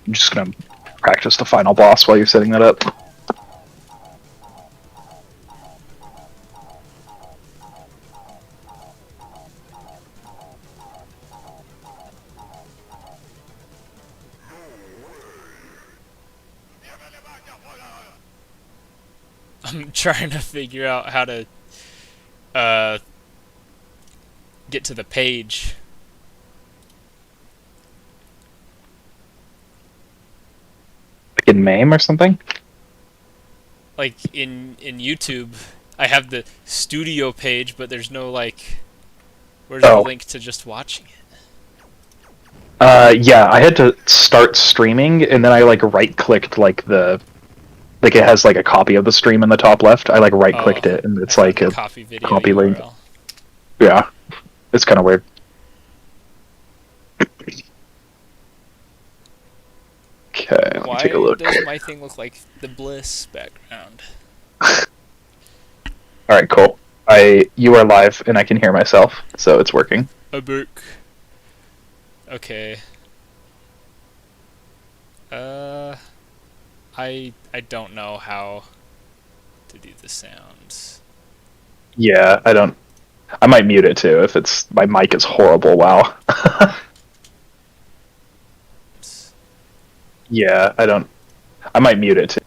I'm just gonna practice the final boss while you're setting that up. I'm trying to figure out how to get to the page. Like in MAME or something? Like in YouTube, I have the studio page, but there's no like, where's the Oh. link to just watching it? Yeah, I had to start streaming, and then I like right-clicked like like it has like a copy of the stream in the top left. I like right-clicked Oh, it, and I it's found like the a copy video copy link. URL. Yeah, it's kind of weird. Okay, let me take a Why look. does my thing look like the Bliss background? All right, cool. You are live, and I can hear myself, so it's working. A book. Okay. I don't know how to do the sounds. Yeah, I might mute it too if it's my mic is horrible. Wow. Yeah, I might mute it too.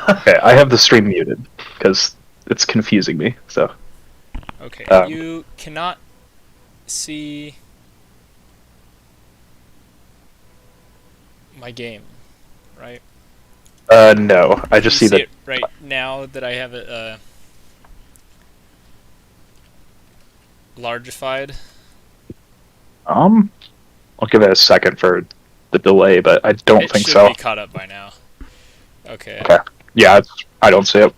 Okay, I have the stream muted because it's confusing me. So. Okay, you cannot see my game, right? No, I just see You see that. it right now that I have it largified. I'll give it a second for the delay, but I don't It think should so. be caught up by now. Okay. Okay. Yeah, I don't see it.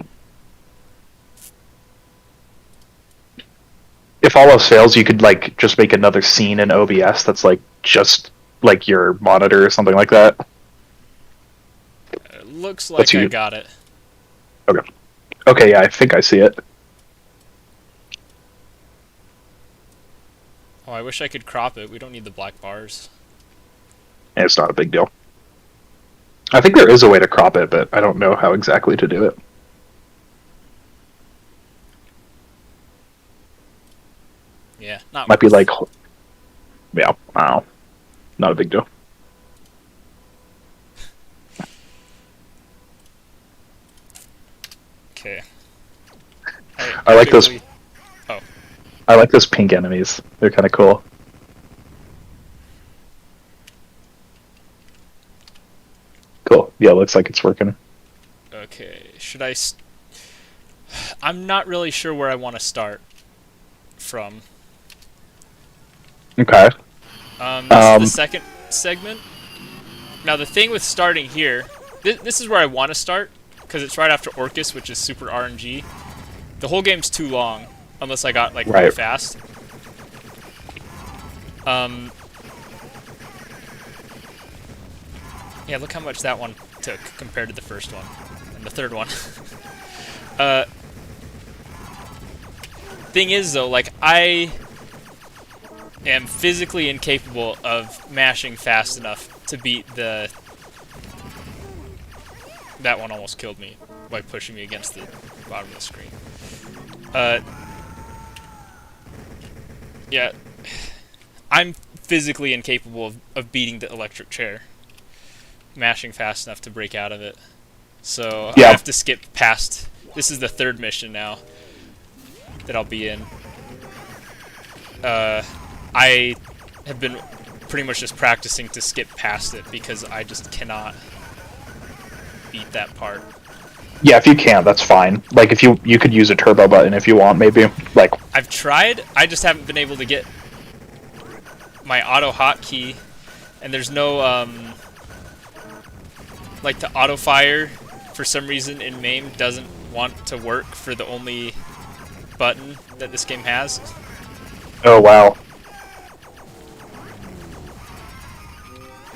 If all else fails, you could like just make another scene in OBS that's like just like your monitor or something like that. It looks like I got it. Okay. Okay, yeah, I think I see it. Oh, I wish I could crop it. We don't need the black bars. And it's not a big deal. I think there is a way to crop it, but I don't know how exactly to do it. Yeah, not Might be worth. like, yeah, I don't know. Not a big deal. Okay. I like those. Oh. I like those pink enemies. They're kind of cool. Cool. Yeah, looks like it's working. Okay. Should I? I'm not really sure where I want to start from. Okay. This is the second segment. Now the thing with starting here, this is where I want to start because it's right after Orcus, which is super RNG. The whole game's too long unless I got like really fast. Yeah, look how much that one took compared to the first one and the third one. Thing is though, like I am physically incapable of mashing fast enough to beat the... That one almost killed me by pushing me against the bottom of the screen. Yeah, I'm physically incapable of beating the electric chair, mashing fast enough to break out of it. So I have to skip past... This is the third mission now that I'll be in. I have been pretty much just practicing to skip past it because I just cannot beat that part. Yeah, if you can, that's fine. Like, if you could use a turbo button if you want, maybe. Like, I've tried, I just haven't been able to get my auto hotkey, and there's no, like, the auto fire, for some reason, in MAME doesn't want to work for the only button that this game has. oh, wow.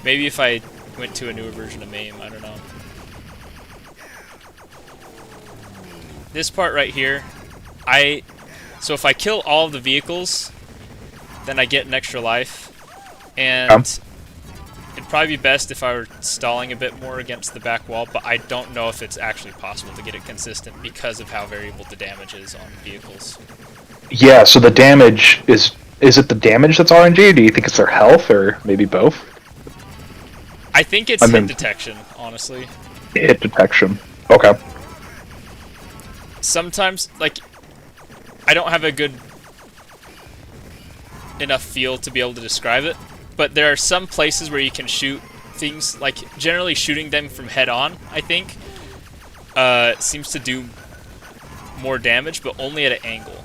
Maybe if I went to a newer version of MAME, I don't know. This part right here, so if I kill all of the vehicles, then I get an extra life, and It'd probably be best if I were stalling a bit more against the back wall, but I don't know if it's actually possible to get it consistent because of how variable the damage is on vehicles. Yeah, so the damage is it the damage that's RNG, or do you think it's their health, or maybe both? I think it's hit detection, honestly. Hit detection. Okay. Sometimes, like, I don't have a good enough feel to be able to describe it, but there are some places where you can shoot things, like, generally shooting them from head on, I think, seems to do more damage, but only at an angle.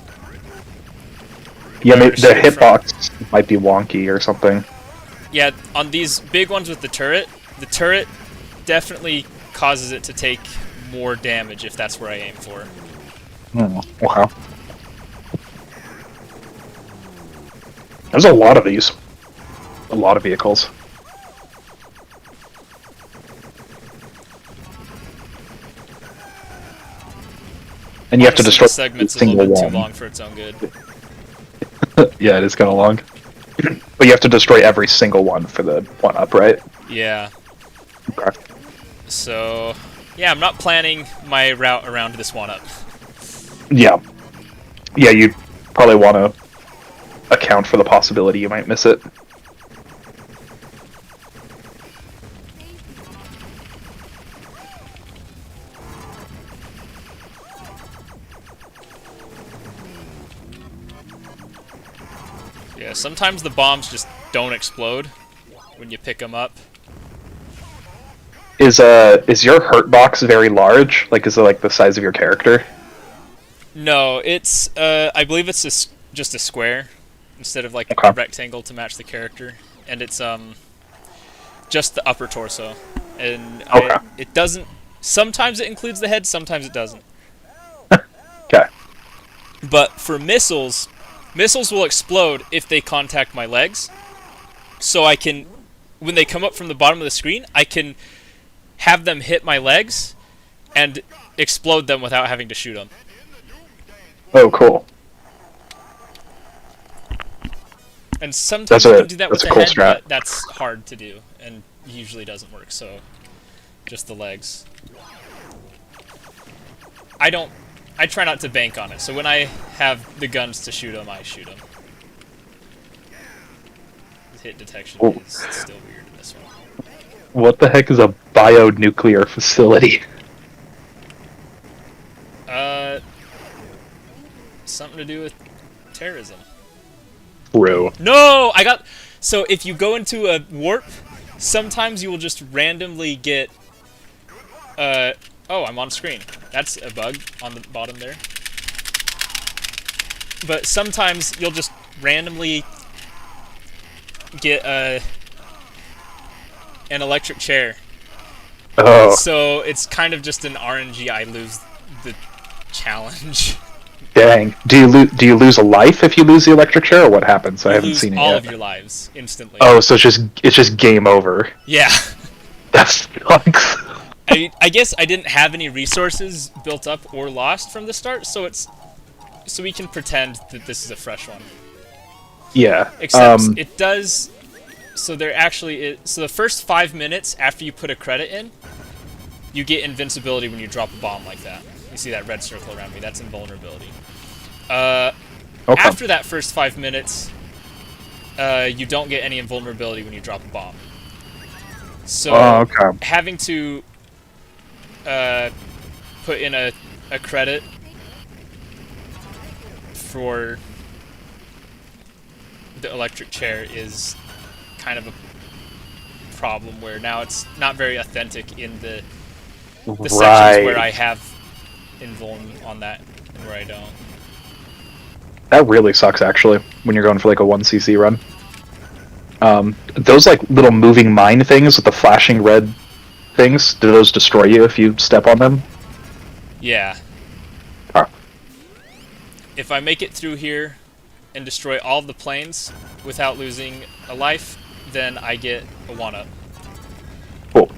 Yeah, maybe the hitbox might be wonky or something. Yeah, on these big ones with the turret definitely causes it to take more damage if that's where I aim for. Okay. There's a lot of these. A lot of vehicles. And you have to destroy the segment's a little bit too long for its own good. Yeah, it is kind of long. But you have to destroy every single one for the one-up, right? Yeah. Okay. So, yeah, I'm not planning my route around this one-up. Yeah. Yeah, you probably want to account for the possibility you might miss it. Yeah, sometimes the bombs just don't explode when you pick them up. Is your hurt box very large? Like, is it like the size of your character? No, it's I believe it's just a square instead of like a rectangle to match the character, and it's just the upper torso, and it doesn't. Sometimes it includes the head, sometimes it doesn't. Okay. But for missiles will explode if they contact my legs. So I can, when they come up from the bottom of the screen, I can have them hit my legs and explode them without having to shoot them. Oh, cool. And sometimes you can do that with the head, strat. but that's hard to do, and usually doesn't work, so just the legs. I try not to bank on it, so when I have the guns to shoot them, I shoot them. Hit detection is still weird in this one. What the heck is a bionuclear facility? Something to do with terrorism. True. No! So if you go into a warp, sometimes you will just randomly get... oh, I'm on screen. That's a bug on the bottom there. But sometimes you'll just randomly get an electric chair. Oh. So it's kind of just an RNG. I lose the challenge. Dang. Do you lose a life if you lose the electric chair, or what happens? I haven't seen it yet. You lose all of your lives instantly. Oh, so it's just game over. Yeah. That sucks. I guess I didn't have any resources built up or lost from the start, so we can pretend that this is a fresh one. Yeah. Except it does. So there actually is. So the first 5 minutes after you put a credit in, you get invincibility when you drop a bomb like that. You see that red circle around me? That's invulnerability. After that first 5 minutes, you don't get any invulnerability when you drop a bomb. So having to put in a credit for the electric chair is kind of a problem, where now it's not very authentic in the sections where I have invuln on that and where I don't. That really sucks, actually, when you're going for like a 1cc run. Those like little moving mine things with the flashing red things, do those destroy you if you step on them? Yeah. If I make it through here and destroy all of the planes without losing a life, then I get a 1-up. Cool.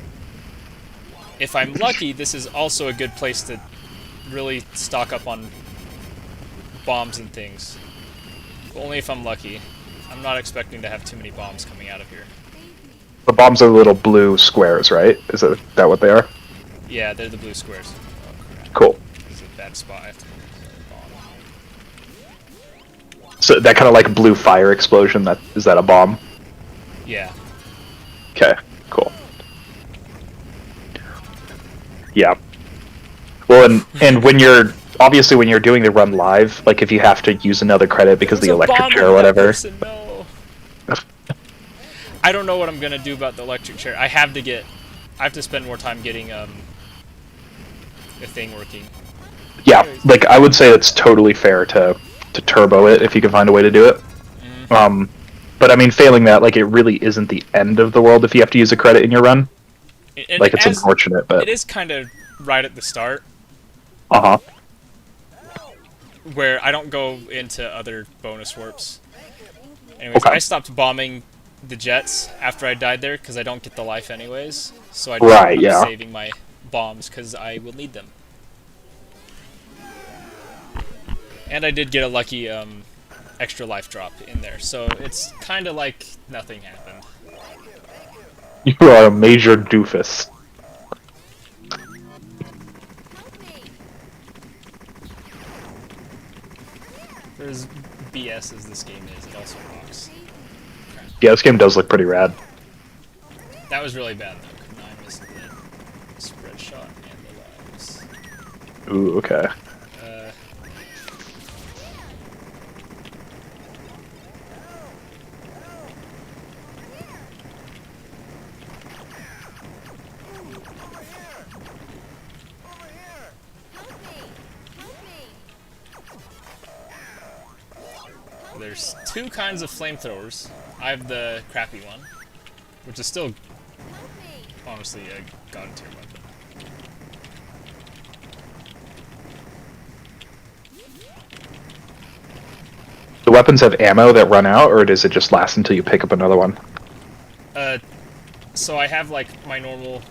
If I'm lucky, this is also a good place to really stock up on bombs and things. Only if I'm lucky. I'm not expecting to have too many bombs coming out of here. The bombs are the little blue squares, right? Is that what they are? Yeah, they're the blue squares. Oh, crap. Cool. This is a bad spot. I have to move the bomb. So that kind of like blue fire explosion, is that a bomb? Yeah. Okay, cool. Yeah. Well, and when you're obviously when you're doing the run live, like if you have to use another credit because the electric chair or whatever. Person, no. I don't know what I'm gonna do about the electric chair. I have to spend more time getting the thing working. Yeah, like I would say it's totally fair to turbo it if you can find a way to do it. Mm-hmm. But I mean, failing that, like it really isn't the end of the world if you have to use a credit in your run. Like it's unfortunate, but it is kind of right at the start. Uh huh. Where I don't go into other bonus warps. Anyways, Okay. I stopped bombing the jets after I died there because I don't get the life anyways. So Right, I'm yeah. saving my bombs because I will need them. And I did get a lucky extra life drop in there, so it's kind of like nothing happened. You are a major doofus. For as BS as this game is, it also rocks. Yeah, this game does look pretty rad. That was really bad though. Couldn't I miss the spread shot and the lives? Ooh, okay. There's two kinds of flamethrowers. I have the crappy one, which is still, honestly, a god tier weapon. The weapons have ammo that run out, or does it just last until you pick up another one? So I have like my normal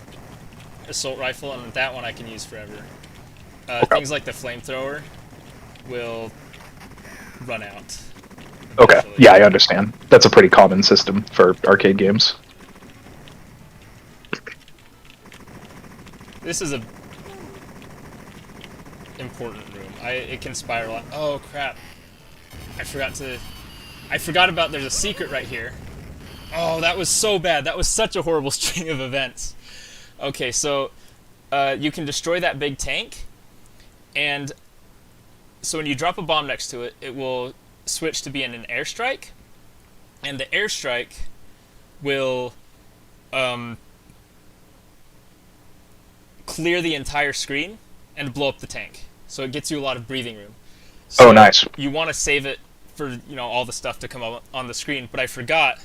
assault rifle, and that one I can use forever. Things like the flamethrower will run out. Okay, Eventually. yeah, I understand. That's a pretty common system for arcade games. This is a important room. It can spiral out. Oh crap! I forgot about. There's a secret right here. Oh, that was so bad. That was such a horrible string of events. Okay, so you can destroy that big tank, and so when you drop a bomb next to it, it will switch to being an airstrike, and the airstrike will clear the entire screen and blow up the tank. So it gets you a lot of breathing room. So oh, nice. You want to save it for all the stuff to come up on the screen, but I forgot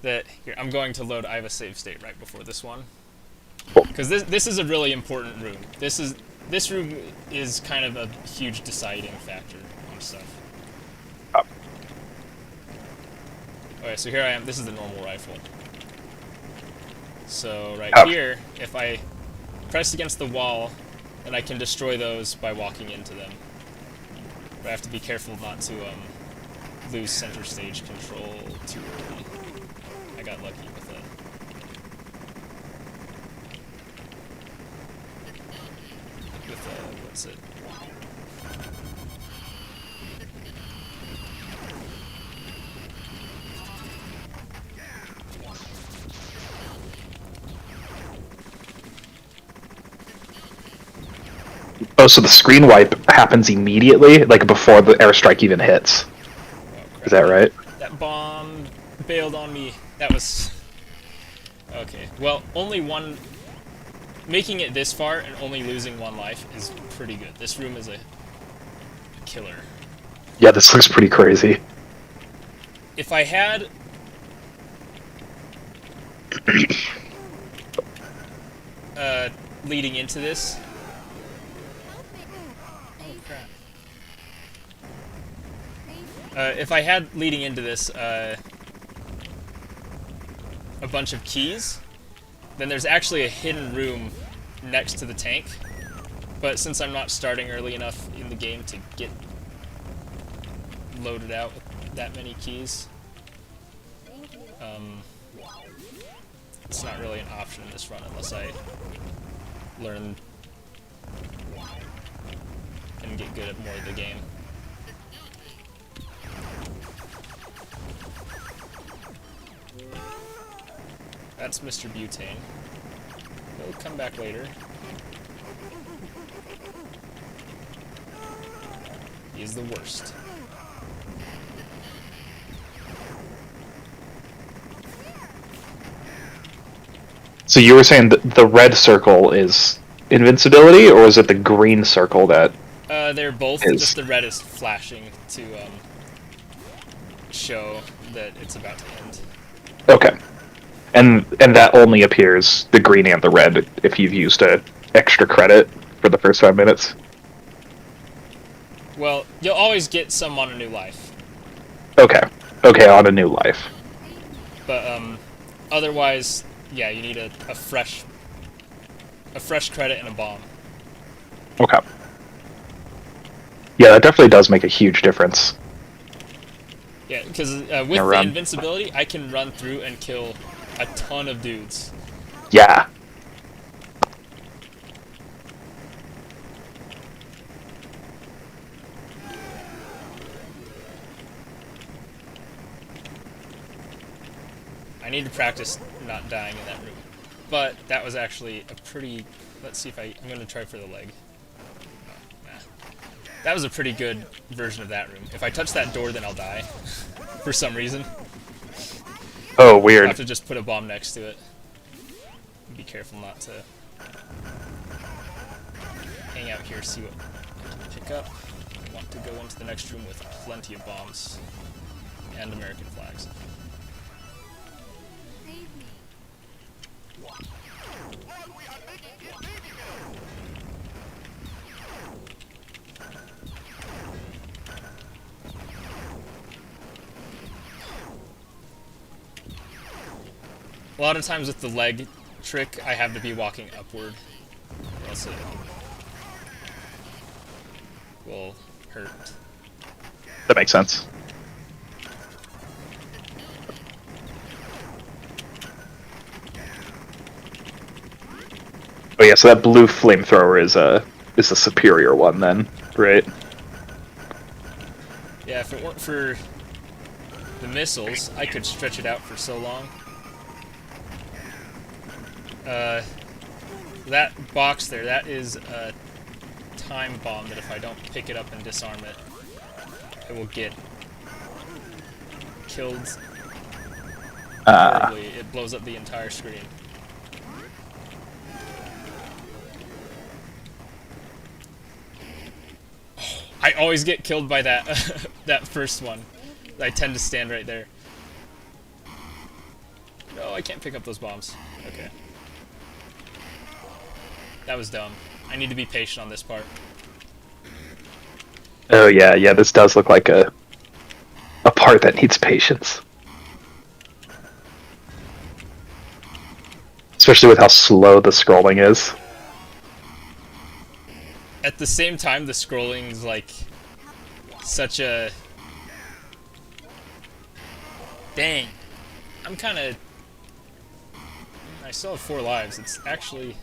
that here I'm going to load. I have a save state right before this one because this is a really important room. This room is kind of a huge deciding factor on stuff. Okay, so here I am. This is the normal rifle. So right here, if I press against the wall, then I can destroy those by walking into them. But I have to be careful not to lose center stage control too early. I got lucky with that. With what's it? Oh, so the screen wipe happens immediately, like before the airstrike even hits. Oh, Is that right? That bomb bailed on me. That was... Okay, well, only one... Making it this far and only losing one life is pretty good. This room is a killer. Yeah, this looks pretty crazy. If I had... leading into this... if I had leading into this a bunch of keys, then there's actually a hidden room next to the tank. But since I'm not starting early enough in the game to get loaded out with that many keys, it's not really an option in this run unless I learn and get good at more of the game. That's Mr. Butane. He'll come back later. He is the worst. So you were saying that the red circle is invincibility, or is it the green circle that they're both, is? just the red is flashing to show that it's about to end. Okay. And that only appears, the green and the red, if you've used a extra credit for the first 5 minutes. Well, you'll always get some on a new life. Okay. Okay, on a new life. But otherwise, yeah, you need a fresh credit and a bomb. Okay. Yeah, that definitely does make a huge difference. Yeah, because with the invincibility, I can run through and kill a ton of dudes. Yeah. I need to practice not dying in that room. But that was actually a pretty... Let's see if I'm going to try for the leg. Oh, nah. That was a pretty good version of that room. If I touch that door, then I'll die. For some reason. Oh, weird. I'll have to just put a bomb next to it. Be careful not to hang out here, see what I can pick up. I want to go into the next room with plenty of bombs and American flags. A lot of times with the leg trick, I have to be walking upward, or else it will hurt. That makes sense. Oh yeah, so that blue flamethrower is a superior one then, right? Yeah, if it weren't for the missiles, I could stretch it out for so long. That box there, that is a time bomb that if I don't pick it up and disarm it, it will get killed horribly. It blows up the entire screen. I always get killed by that that first one. I tend to stand right there. No, I can't pick up those bombs. Okay. That was dumb. I need to be patient on this part. Oh yeah, yeah, this does look like a part that needs patience. Especially with how slow the scrolling is. At the same time, the scrolling's like such a... Dang. I'm kind of... I still have 4 lives. It's actually...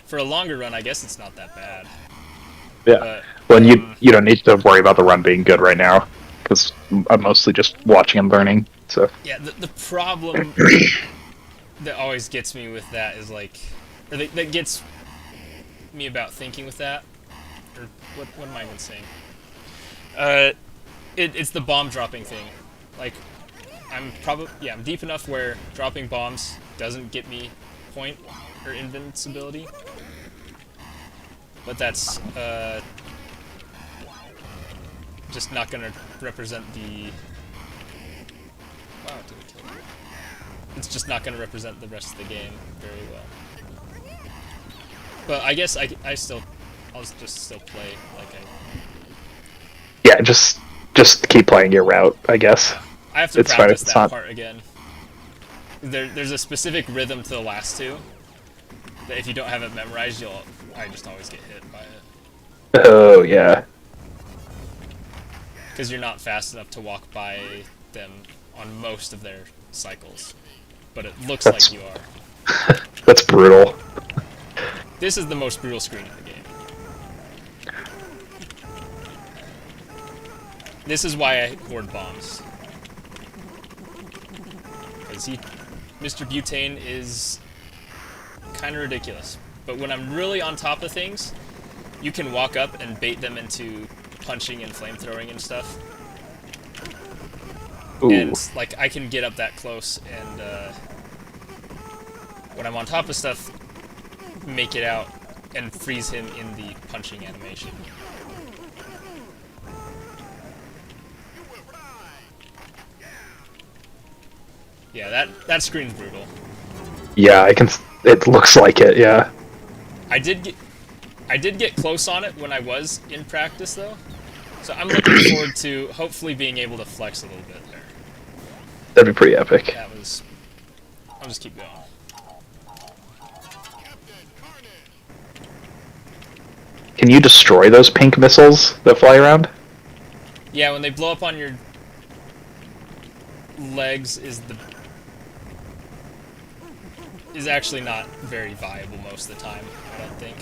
For a longer run, I guess it's not that bad. Yeah. Well, you don't need to worry about the run being good right now, because I'm mostly just watching and learning. So. Yeah. The problem that always gets me with that is like, or that gets me about thinking with that, or what am I even saying? It's the bomb dropping thing. Like, I'm deep enough where dropping bombs doesn't get me point or invincibility. But that's just not going to represent the... Wow, did it kill me? It's just not going to represent the rest of the game very well. But I guess I'll just still play like I... Yeah, just keep playing your route, I guess. I have to practice that part again. There's a specific rhythm to the last two that if you don't have it memorized, I just always get hit by it. Oh, yeah. Because you're not fast enough to walk by them on most of their cycles. but it looks That's- like you are. That's brutal. This is the most brutal screen in the game. This is why I hoard bombs. Because Mr. Butane is kind of ridiculous. But when I'm really on top of things, you can walk up and bait them into punching and flamethrowing and stuff. Ooh. And, like, I can get up that close and, when I'm on top of stuff, make it out and freeze him in the punching animation. Yeah, that screen's brutal. Yeah, I can. It looks like it. Yeah. I did get close on it when I was in practice, though. So I'm looking forward to hopefully being able to flex a little bit there. That'd be pretty epic. I'll just keep going. Can you destroy those pink missiles that fly around? Yeah, when they blow up on your legs is actually not very viable most of the time, I don't think.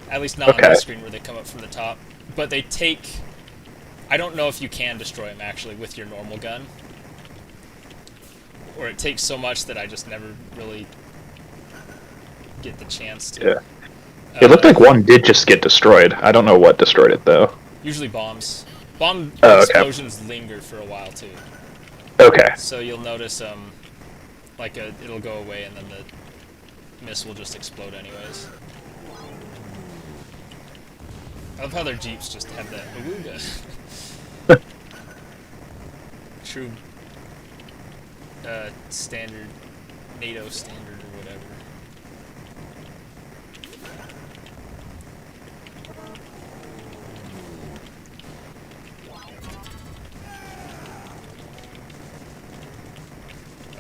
At least not on this screen where they come up from the top. But they take... I don't know if you can destroy them, actually, with your normal gun. Or it takes so much that I just never really get the chance to. Yeah. It looked like one did just get destroyed. I don't know what destroyed it, though. Usually bombs. Bomb okay. explosions linger for a while, too. Okay. So you'll notice, like, it'll go away and then the missile will just explode anyways. I love how their Jeeps just have that awooga. True standard, NATO standard or whatever.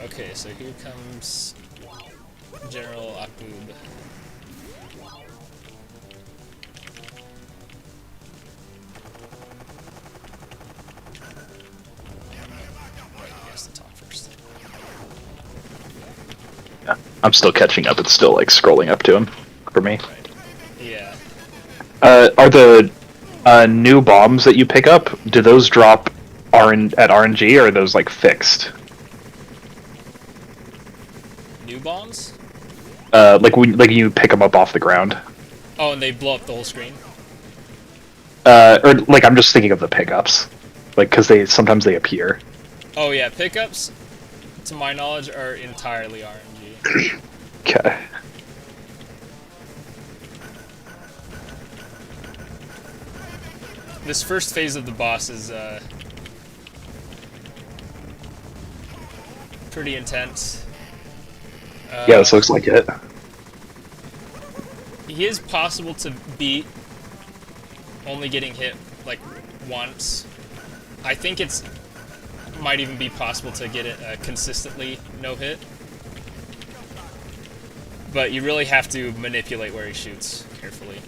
Okay, so here comes General Akub. Yeah, I'm still catching up. It's still like scrolling up to him for me. Right. Yeah. Are the new bombs that you pick up? Do those drop at RNG or are those like fixed? New bombs? Like when you pick them up off the ground. Oh, and they blow up the whole screen. Or like I'm just thinking of the pickups, like because sometimes they appear. Oh yeah, pickups, to my knowledge, are entirely RNG. Okay. This first phase of the boss is pretty intense. Yeah, this looks like it. He is possible to beat, only getting hit like once. I think might even be possible to get it consistently no hit. But you really have to manipulate where he shoots carefully.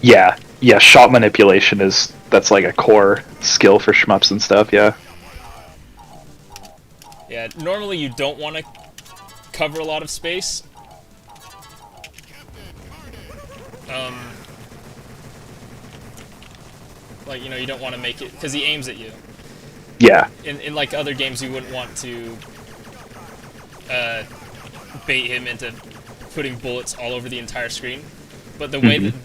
Yeah, shot manipulation that's like a core skill for shmups and stuff, yeah. Yeah, normally you don't want to cover a lot of space. Like, you know, you don't want to make it, because he aims at you. Yeah. In like other games, you wouldn't want to bait him into putting bullets all over the entire screen. But the way that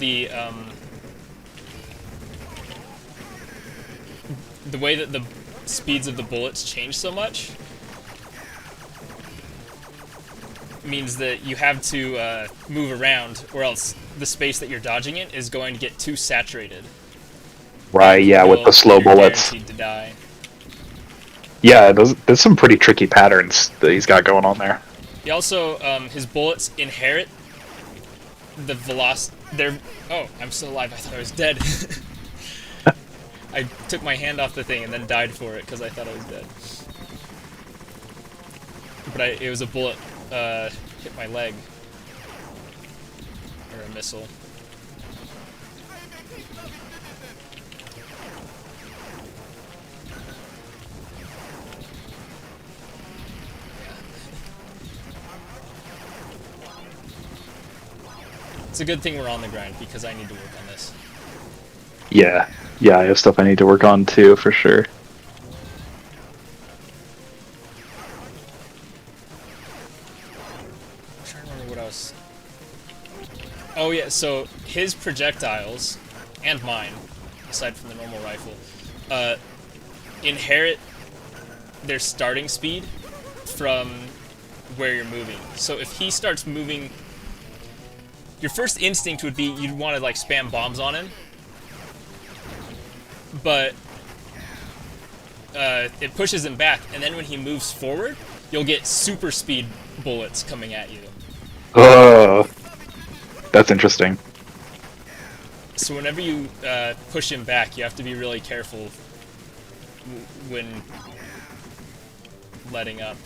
the way that the speeds of the bullets change so much means that you have to move around, or else the space that you're dodging in is going to get too saturated. Right, yeah, with the slow bullets. Guaranteed to die. Yeah, there's some pretty tricky patterns that he's got going on there. He also, his bullets inherit the velocity. Oh, I'm still alive. I thought I was dead. I took my hand off the thing and then died for it because I thought I was dead. But it was a bullet hit my leg. Or a missile. a good thing we're on the grind, because I need to work on this. Yeah. Yeah, I have stuff I need to work on too, for sure. I'm trying to remember what I was... Oh yeah, so his projectiles, and mine, aside from the normal rifle, inherit their starting speed from where you're moving. So if he starts moving, your first instinct would be you'd want to like spam bombs on him, but it pushes him back, and then when he moves forward, you'll get super speed bullets coming at you. Oh, that's interesting. So whenever you push him back, you have to be really careful when letting up.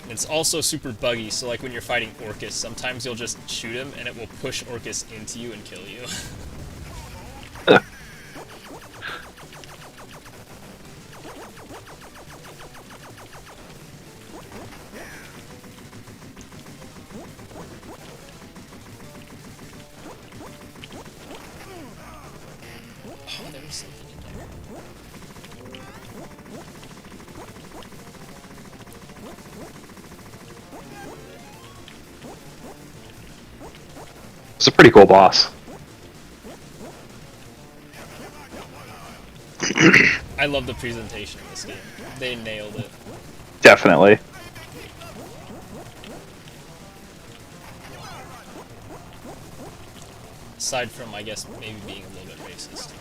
It's also super buggy, so like when you're fighting Orcus, sometimes you'll just shoot him and it will push Orcus into you and kill you. Oh, there was something in there. It's a pretty cool boss. I love the presentation in this game. They nailed it. Definitely. Aside from, I guess, maybe being a little bit racist.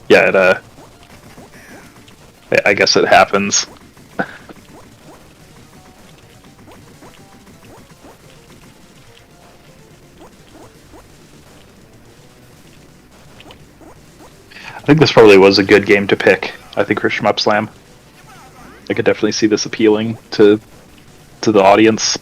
Yeah, I guess it happens. I think this probably was a good game to pick. I think for Shmup Slam. I could definitely see this appealing to the audience.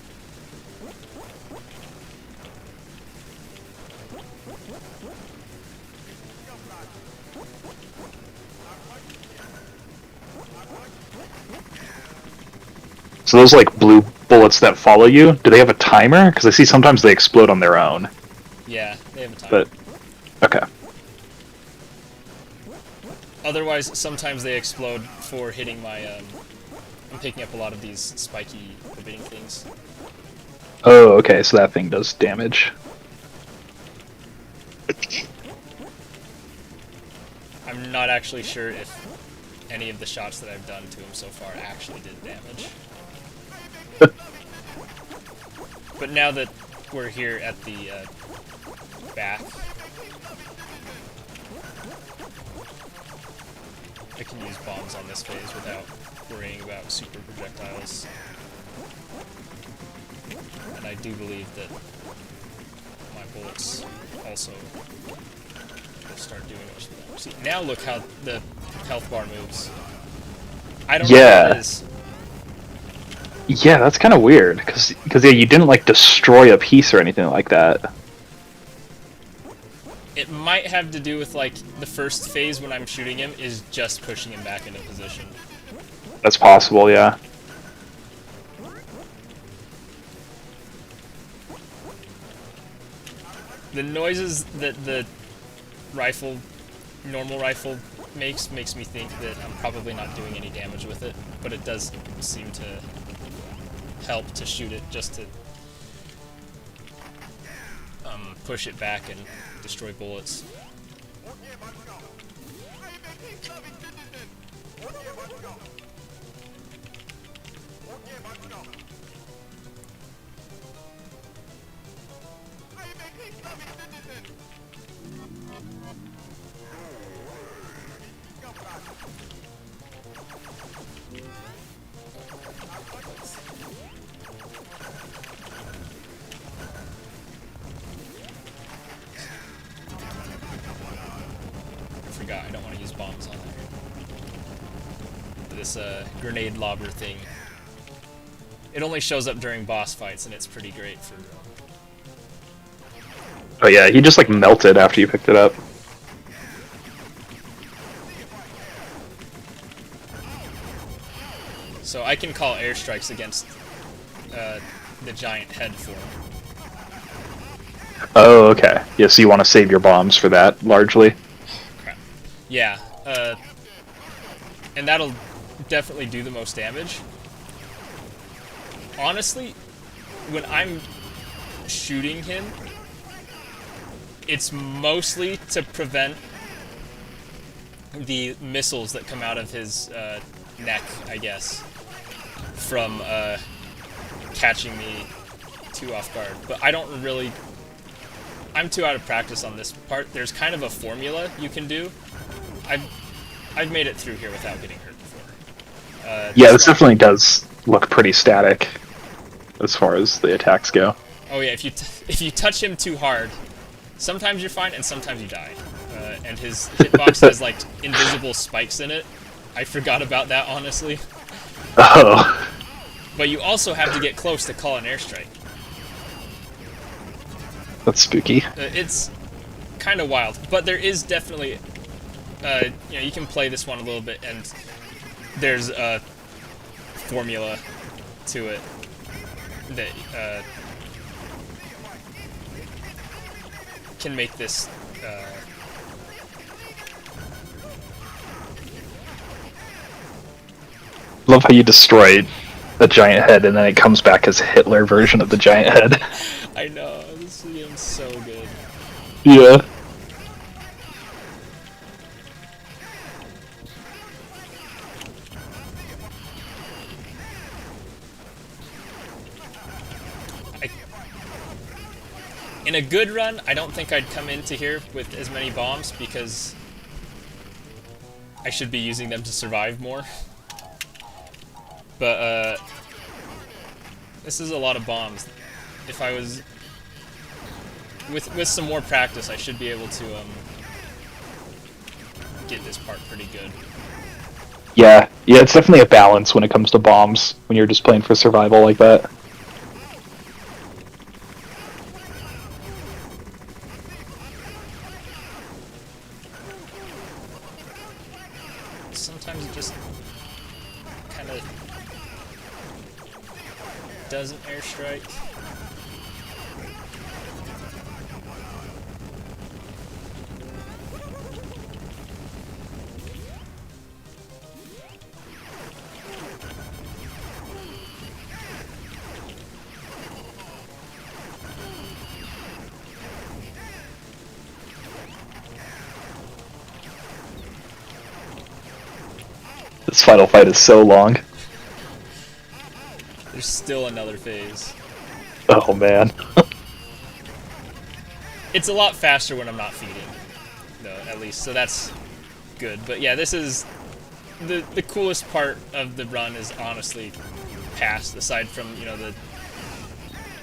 So those like blue bullets that follow you, do they have a timer? Because I see sometimes they explode on their own. Yeah, they have a timer. But okay. Otherwise, sometimes they explode for hitting my, I'm picking up a lot of these spiky forbidding things. Oh, okay, so that thing does damage. I'm not actually sure if any of the shots that I've done to him so far actually did damage. But now that we're here at the back, I can use bombs on this phase without worrying about super projectiles. And I do believe that my bullets also will start doing much of that. See, now look how the health bar moves. I don't know what it is. Yeah, that's kind of weird, because yeah, you didn't like destroy a piece or anything like that. It might have to do with, like, the first phase when I'm shooting him is just pushing him back into position. That's possible, yeah. The noises that the normal rifle makes me think that I'm probably not doing any damage with it, but it does seem to help to shoot it just to push it back and destroy bullets. I don't want to use bombs on there. This grenade lobber thing. It only shows up during boss fights, and it's pretty great for... Oh yeah, he just like melted after you picked it up. So I can call airstrikes against the giant head form. Oh, okay. Yeah, so you want to save your bombs for that, largely? Crap. Yeah, and that'll definitely do the most damage. Honestly, when I'm shooting him, it's mostly to prevent the missiles that come out of his neck, I guess, from catching me too off guard. But I don't really... I'm too out of practice on this part. There's kind of a formula you can do. I've made it through here without getting hurt before. Yeah, this definitely does look pretty static as far as the attacks go. Oh yeah, if you touch him too hard, sometimes you're fine and sometimes you die. And his hitbox has like invisible spikes in it. I forgot about that, honestly. Oh. But you also have to get close to call an airstrike. That's spooky. It's kind of wild, but there is definitely, you can play this one a little bit, and there's a formula to it that can make this. Love how you destroyed the giant head and then it comes back as a Hitler version of the giant head. I know, this game's so good. Yeah. In a good run, I don't think I'd come into here with as many bombs because I should be using them to survive more. But, this is a lot of bombs. If I was... With some more practice, I should be able to, get this part pretty good. Yeah, it's definitely a balance when it comes to bombs, when you're just playing for survival like that. Sometimes it just kind of doesn't airstrike. This final fight is so long. There's still another phase. Oh man. It's a lot faster when I'm not feeding, though, at least, so that's good. But yeah, this is... The coolest part of the run is honestly past, aside from,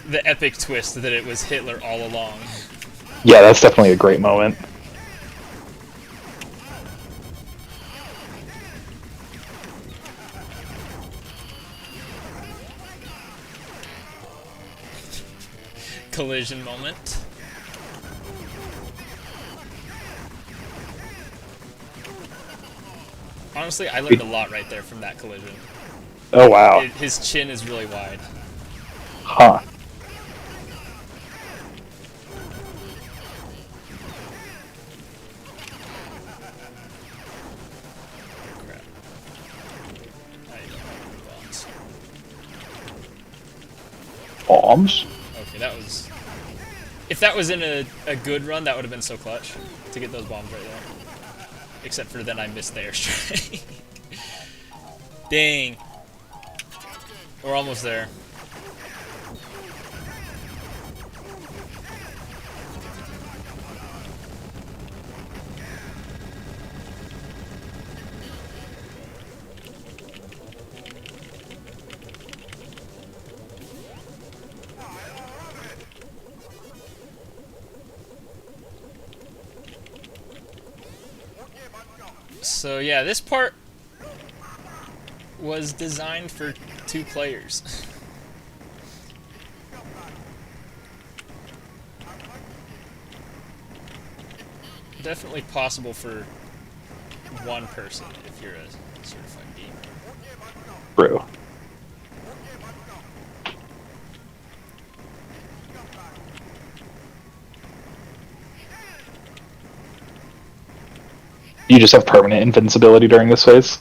the epic twist that it was Hitler all along. Yeah, that's definitely a great moment. Collision moment. Honestly, I learned a lot right there from that collision. Oh wow. His chin is really wide. Huh. Crap. I don't have bombs. Bombs? Okay, that was... If that was in a good run, that would have been so clutch to get those bombs right there. Except for then I missed the airstrike. Dang. We're almost there. So yeah, this part was designed for 2 players. Definitely possible for 1 person if you're a certified gamer. True. You just have permanent invincibility during this phase.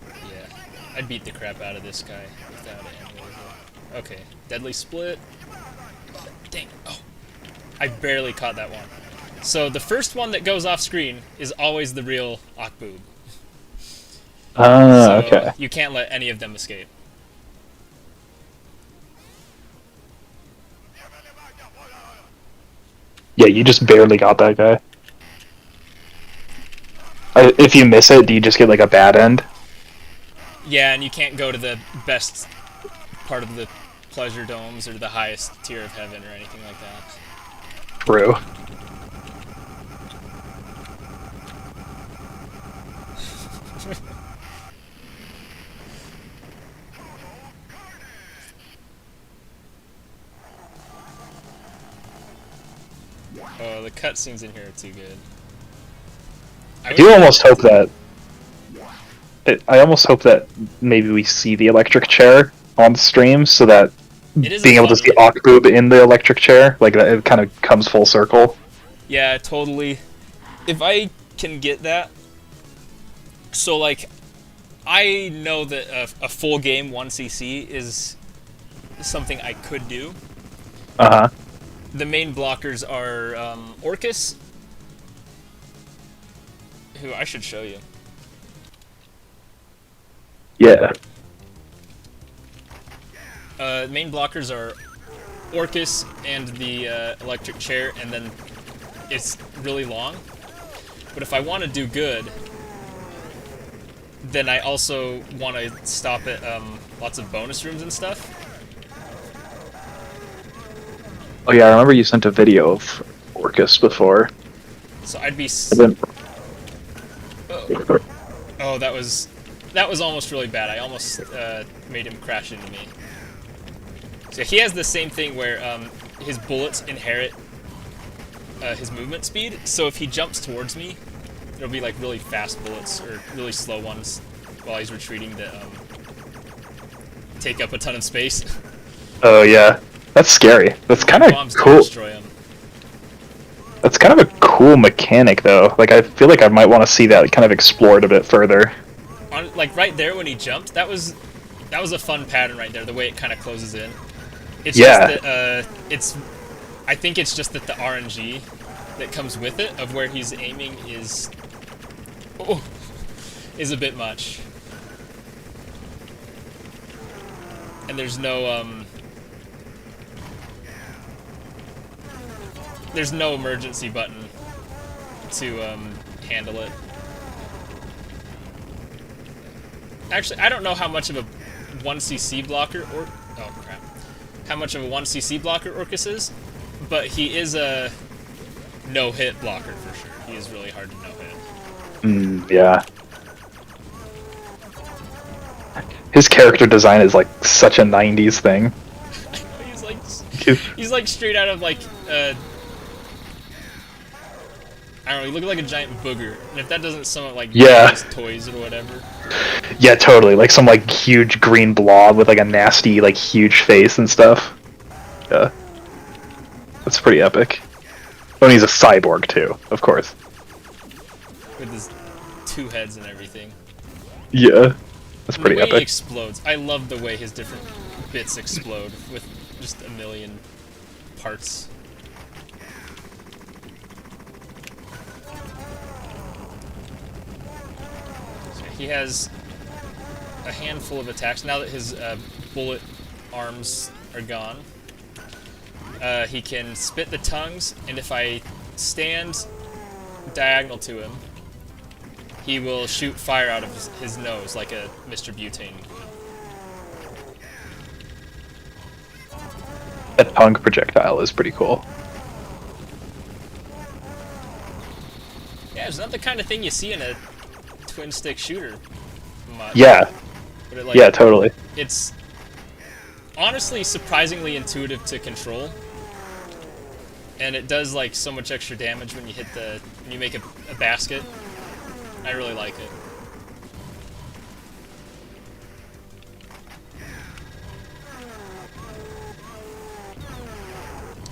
Yeah, I'd beat the crap out of this guy without it anyway. Okay, deadly split. Dang. Oh, I barely caught that one. So the first one that goes off screen is always the real Akboob. Ah, So okay. you can't let any of them escape. Yeah, you just barely got that guy. If you miss it, do you just get like a bad end? Yeah, and you can't go to the best part of the pleasure domes or the highest tier of heaven or anything like that. True. Oh, the cutscenes in here are too good. I do almost hope that. I almost hope that maybe we see the electric chair on stream, so that being able to see Akboob in the electric chair, like that, it kind of comes full circle. Yeah, totally. If I can get that, so like, I know that a full game 1cc is something I could do. Uh huh. The main blockers are Orcus, who I should show you. Yeah. Main blockers are Orcus and the electric chair, and then it's really long. But if I want to do good, then I also want to stop at lots of bonus rooms and stuff. Oh yeah, I remember you sent a video of Orcus before. So I'd be. Oh, that was almost really bad. I almost made him crash into me. So he has the same thing where his bullets inherit his movement speed. So if he jumps towards me, there'll be like really fast bullets or really slow ones while he's retreating that take up a ton of space. Oh yeah, that's scary. That's kind of cool. Destroy him. That's kind of a cool mechanic, though. Like, I feel like I might want to see that kind of explored a bit further. Like right there when he jumped, that was a fun pattern right there. The way it kind of closes in. It's yeah. Just that, I think it's just that the RNG that comes with it of where he's aiming is a bit much. And there's no emergency button to handle it. Actually, I don't know how much of a 1cc blocker how much of a 1cc blocker Orcus is, but he is a no-hit blocker for sure. He is really hard to no-hit. Yeah. His character design is like such a 90s thing. I know, he's like straight out of like I don't know, he looked like a giant booger. And if that doesn't sum up like toys or whatever. Yeah, totally. Like some like huge green blob with like a nasty like huge face and stuff. Yeah. That's pretty epic. Oh, and he's a cyborg too, of course. With his 2 heads and everything. Yeah. That's pretty epic. The way he explodes. I love the way his different bits explode with just a million parts. He has a handful of attacks. Now that his bullet arms are gone, he can spit the tongues, and if I stand diagonal to him, he will shoot fire out of his nose like a Mr. Butane would. That tongue projectile is pretty cool. Yeah, it's not the kind of thing you see in a twin-stick shooter much. Yeah. But it, yeah, totally. It's honestly surprisingly intuitive to control. And it does like so much extra damage when you hit when you make a basket. I really like it.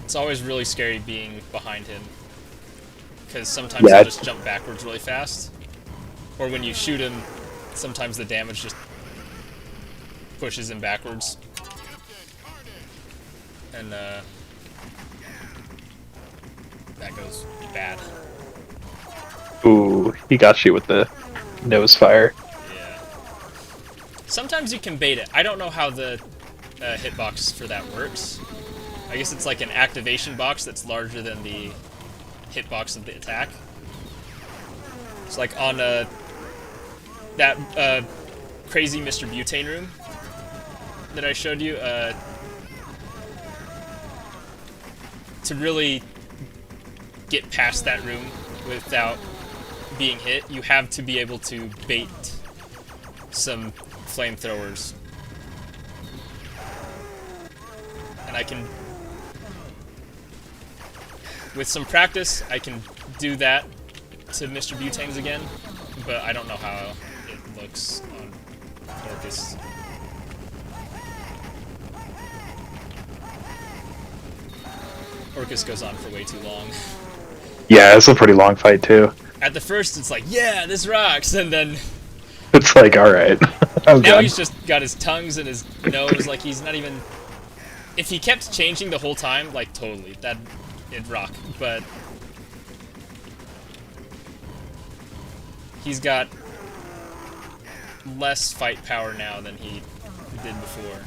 It's always really scary being behind him. because sometimes he'll just jump backwards really fast. Or when you shoot him, sometimes the damage just pushes him backwards. And that goes bad. Ooh, he got you with the nose fire. Yeah. Sometimes you can bait it. I don't know how the hitbox for that works. I guess it's like an activation box that's larger than the hitbox of the attack. It's like on that crazy Mr. Butane room that I showed you. To really get past that room without being hit, you have to be able to bait some flamethrowers. And I can, with some practice, I can do that to Mr. Butane's again, but I don't know how it looks on Orcus. Orcus goes on for way too long. Yeah, it's a pretty long fight too. At the first, it's like, yeah, this rocks, and then it's like, all right. Now done. He's just got his tongues and his nose, like he's not even. If he kept changing the whole time, like totally, it'd rock. But he's got less fight power now than he did before.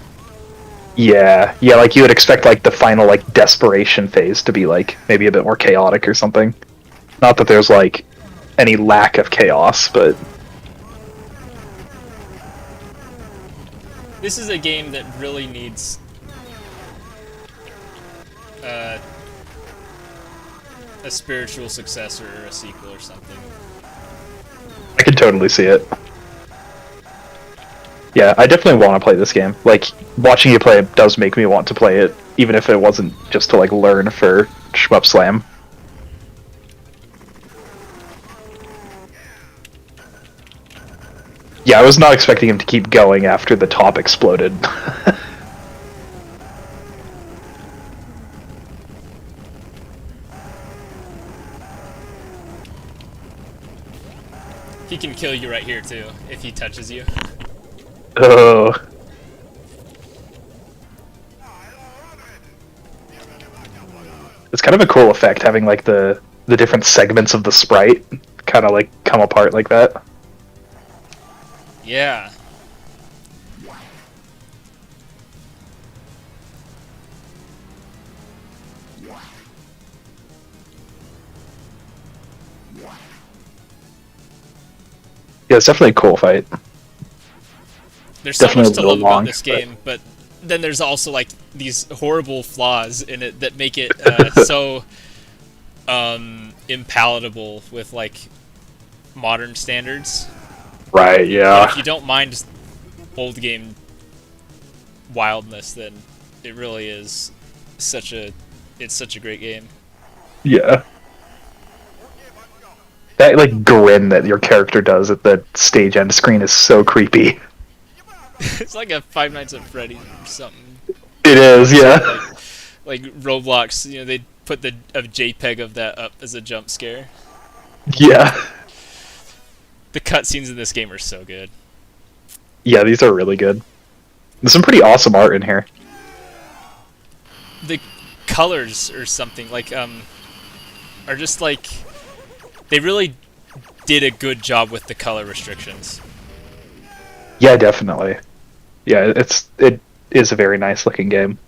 Yeah, like you would expect like the final like desperation phase to be like maybe a bit more chaotic or something. Not that there's like any lack of chaos, but this is a game that really needs a spiritual successor or a sequel or something. I could totally see it. Yeah, I definitely want to play this game. Like, watching you play it does make me want to play it, even if it wasn't just to, like, learn for Shmup Slam. Yeah, I was not expecting him to keep going after the top exploded. He can kill you right here, too, if he touches you. Oh. It's kind of a cool effect having like the different segments of the sprite kind of like come apart like that. Yeah. Yeah, it's definitely a cool fight. There's so much to love about this game, but then there's also like these horrible flaws in it that make it so impalatable with like modern standards. Right, yeah. But if you don't mind old game wildness, then it really is such a great game. Yeah. That like grin that your character does at the stage end screen is so creepy. It's like a Five Nights at Freddy's or something. It is, yeah. Like Roblox, you know, they put a JPEG of that up as a jump scare. Yeah. The cutscenes in this game are so good. Yeah, these are really good. There's some pretty awesome art in here. The colors or something like are just like they really did a good job with the color restrictions. Yeah, definitely. Yeah, it is a very nice looking game.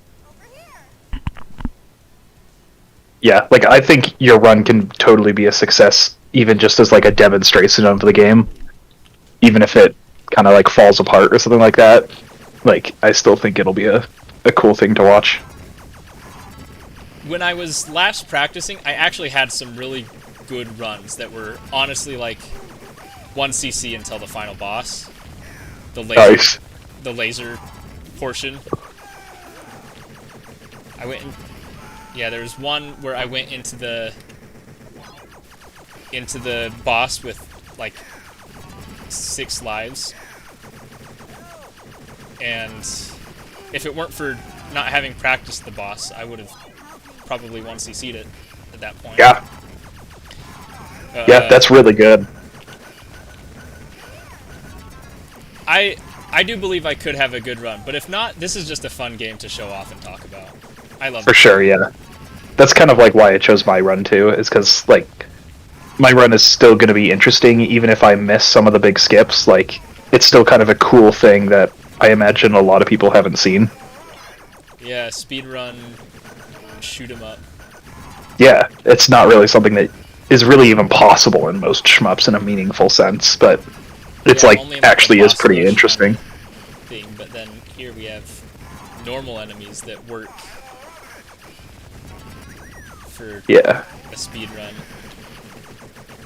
Yeah, like I think your run can totally be a success, even just as like a demonstration of the game. Even if it kind of like falls apart or something like that, like I still think it'll be a cool thing to watch. When I was last practicing, I actually had some really good runs that were honestly like 1cc until the final boss. The laser portion. Yeah, there was one where I went into the boss with like 6 lives, and if it weren't for not having practiced the boss, I would have probably 1cc'd it at that point. Yeah. Yeah, that's really good. I do believe I could have a good run, but if not, this is just a fun game to show off and talk about. I love For this sure, game. yeah. That's kind of like why I chose my run too, is because like my run is still going to be interesting even if I miss some of the big skips. Like it's still kind of a cool thing that I imagine a lot of people haven't seen. Yeah, speedrun, shoot 'em up. Yeah, it's not really something that is really even possible in most shmups in a meaningful sense, but it's Yeah, like only in, like, actually the is boss pretty rush interesting. thing, but then here we have normal enemies that work for Yeah. a speed run.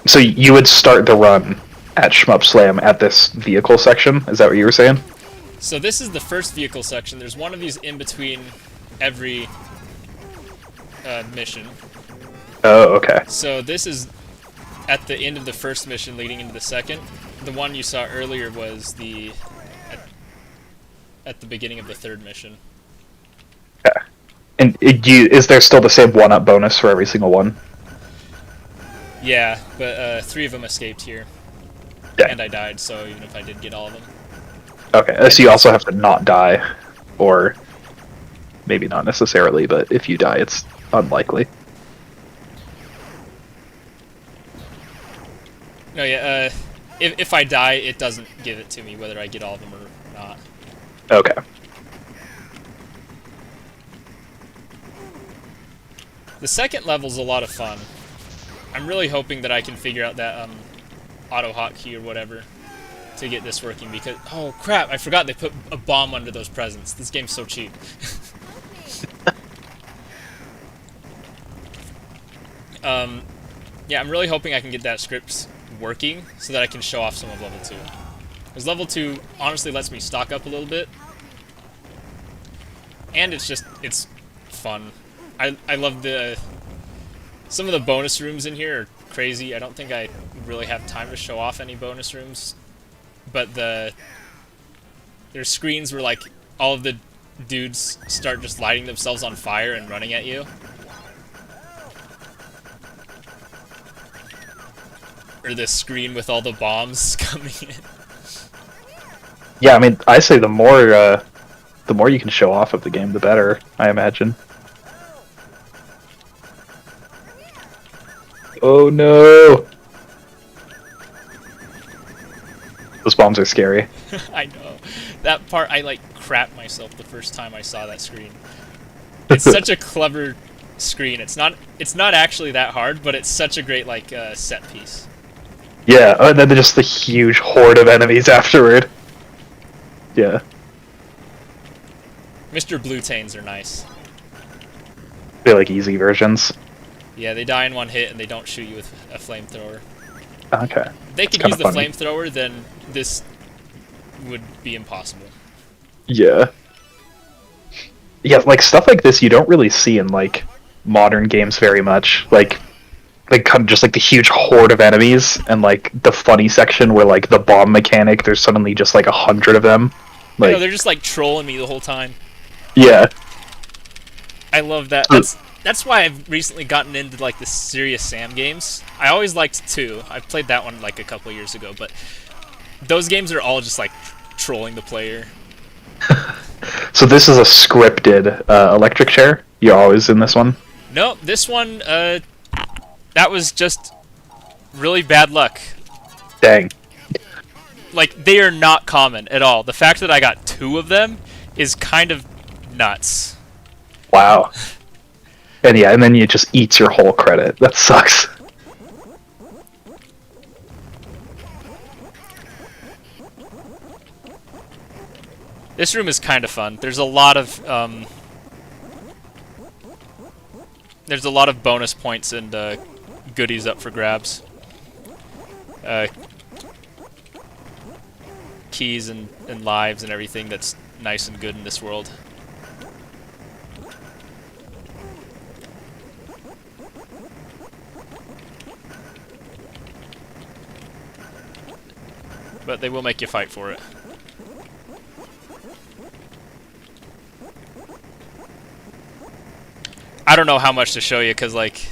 So you would start the run at Shmup Slam at this vehicle section? Is that what you were saying? So this is the first vehicle section. There's one of these in between every mission. Oh, okay. So this is at the end of the first mission leading into the second. The one you saw earlier was at the beginning of the third mission. Yeah. And is there still the same 1-up bonus for every single one? Yeah, but 3 of them escaped here. Yeah. And I died, so even if I did get all of them. Okay, so you also have to not die, or maybe not necessarily, but if you die, it's unlikely. No, yeah, if I die, it doesn't give it to me, whether I get all of them or not. Okay. The second level's a lot of fun. I'm really hoping that I can figure out that auto hotkey or whatever to get this working, because oh crap, I forgot they put a bomb under those presents. This game's so cheap. Yeah, I'm really hoping I can get that script working so that I can show off some of level 2. Because level 2 honestly lets me stock up a little bit. And it's fun. I love some of the bonus rooms in here are crazy. I don't think I really have time to show off any bonus rooms. But there's screens where like all of the dudes start just lighting themselves on fire and running at you. Or this screen with all the bombs coming in. Yeah, I mean, I say the more you can show off of the game, the better, I imagine. Oh no! Those bombs are scary. I know. That part, I like crapped myself the first time I saw that screen. It's such a clever screen. It's not actually that hard, but it's such a great like set piece. Yeah, and then just the huge horde of enemies afterward. Yeah. Mr. Blutains are nice. They're like easy versions. Yeah, they die in one hit and they don't shoot you with a flamethrower. Okay. If they could use the flamethrower, then this would be impossible. Yeah. Yeah, like stuff like this you don't really see in like modern games very much. Like kind of just like the huge horde of enemies and like the funny section where like the bomb mechanic, there's suddenly just like 100 of them. Like, I know, they're just like trolling me the whole time. Yeah. I love that. That's why I've recently gotten into like the Serious Sam games. I always liked 2. I played that one like a couple years ago, but those games are all just like trolling the player. So this is a scripted electric chair? You're always in this one? No, this one, that was just really bad luck. Dang. Like, they are not common at all. The fact that I got 2 of them is kind of nuts. Wow. And yeah, and then it just eats your whole credit. That sucks. This room is kind of fun. There's a lot of bonus points and goodies up for grabs. Keys and lives and everything that's nice and good in this world. But they will make you fight for it. I don't know how much to show you, because, like,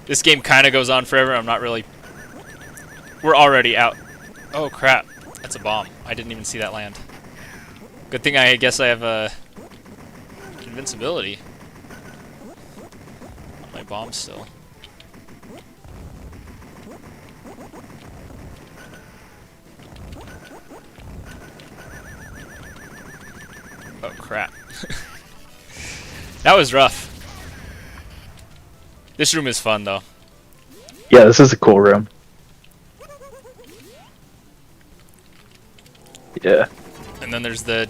This game kind of goes on forever. I'm not really... We're already out. Oh, crap. That's a bomb. I didn't even see that land. Good thing I guess I have invincibility. My bomb's still. Oh, crap. That was rough. This room is fun, though. Yeah, this is a cool room. Yeah. And then there's the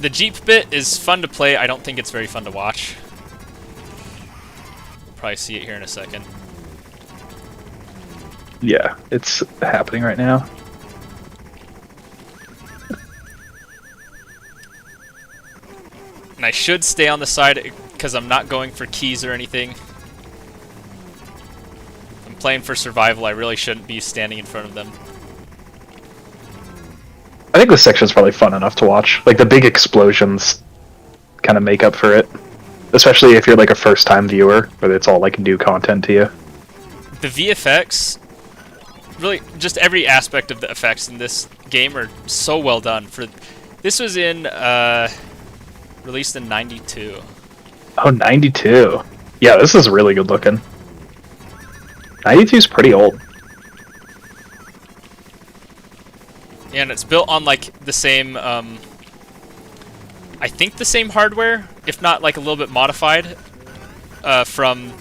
Jeep bit is fun to play. I don't think it's very fun to watch. We'll probably see it here in a second. Yeah, it's happening right now. And I should stay on the side because I'm not going for keys or anything. If I'm playing for survival, I really shouldn't be standing in front of them. I think this section's probably fun enough to watch. Like, the big explosions kind of make up for it. Especially if you're, like, a first-time viewer, where it's all, like, new content to you. The VFX, really, just every aspect of the effects in this game are so well done. This was released in '92. Oh, 92. Yeah, this is really good looking. 92 is pretty old. Yeah, and it's built on, like, the same, I think the same hardware, if not, like, a little bit modified, from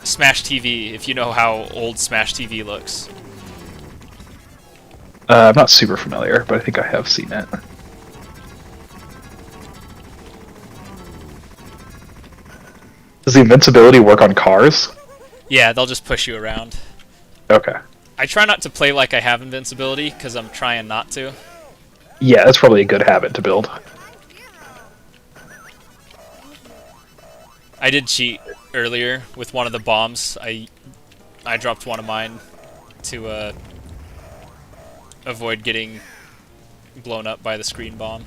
Smash TV, if you know how old Smash TV looks. I'm not super familiar, but I think I have seen it. Does the invincibility work on cars? Yeah, they'll just push you around. Okay. I try not to play like I have invincibility, because I'm trying not to. Yeah, that's probably a good habit to build. I did cheat earlier with one of the bombs. I dropped one of mine to avoid getting blown up by the screen bomb.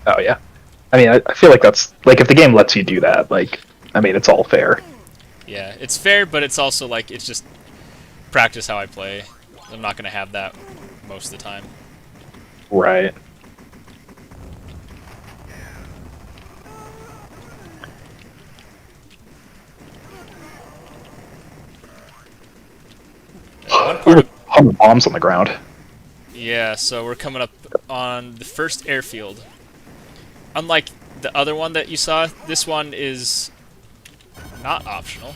Oh, yeah. I mean, I feel like that's... Like, if the game lets you do that, like... I mean, it's all fair. Yeah, it's fair, but it's also, like, it's just practice how I play. I'm not going to have that most of the time. Right. One part of... 100 bombs on the ground. Yeah, so we're coming up on the first airfield. Unlike the other one that you saw, this one is not optional.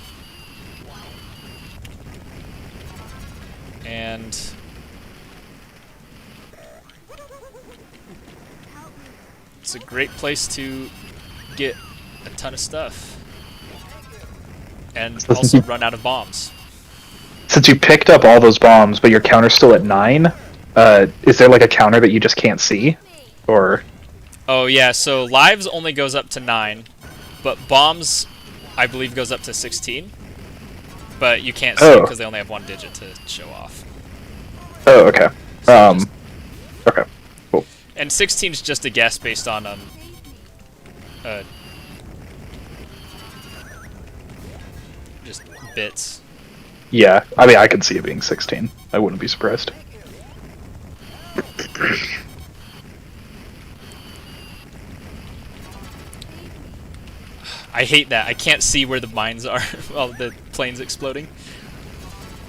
And it's a great place to get a ton of stuff. And also run out of bombs. Since you picked up all those bombs, but your counter's still at 9, is there like a counter that you just can't see? Or... Oh yeah, so lives only goes up to 9, but bombs, I believe, goes up to 16. But you can't see because they only have one digit to show off. Oh, okay. Okay, cool. And 16 is just a guess based on just bits. Yeah, I mean, I could see it being 16. I wouldn't be surprised. I hate that. I can't see where the mines are while the plane's exploding.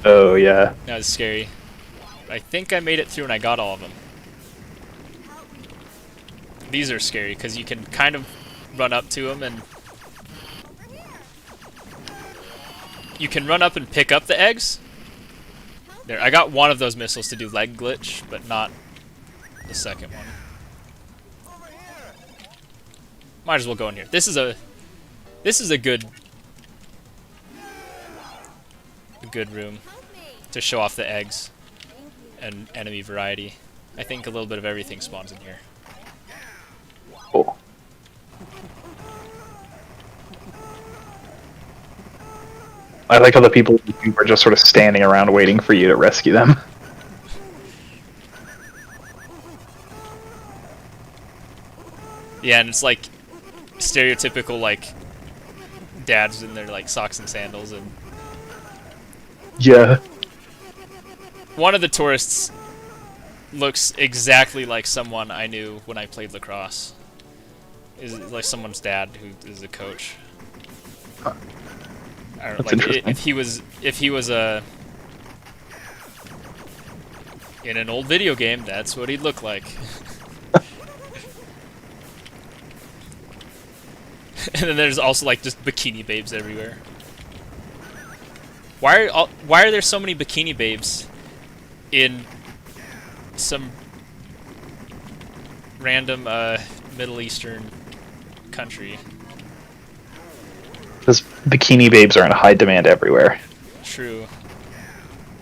Oh, yeah. That was scary. I think I made it through and I got all of them. These are scary because you can kind of run up to them and... You can run up and pick up the eggs. There, I got one of those missiles to do leg glitch, but not the second one. Might as well go in here. This is a good room to show off the eggs and enemy variety. I think a little bit of everything spawns in here. Cool. I like how the people are just sort of standing around waiting for you to rescue them. Yeah, and it's like stereotypical, like dads in their like socks and sandals, and Yeah. one of the tourists looks exactly like someone I knew when I played lacrosse. Is like someone's dad who is a coach. Huh. I don't, That's like, interesting. If he was a in an old video game, that's what he'd look like. And then there's also like just bikini babes everywhere. Why are there so many bikini babes in some random Middle Eastern country? Because bikini babes are in high demand everywhere. True.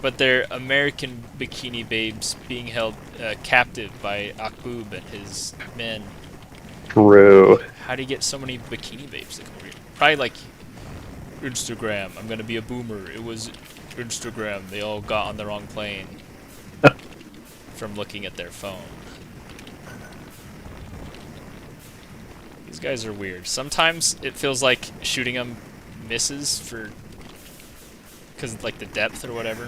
But they're American bikini babes being held captive by Akboob and his men. True. How do you get so many bikini babes to come over here? Probably like Instagram. I'm gonna be a boomer. It was Instagram. They all got on the wrong plane from looking at their phone. These guys are weird. Sometimes it feels like shooting them misses for because of like the depth or whatever.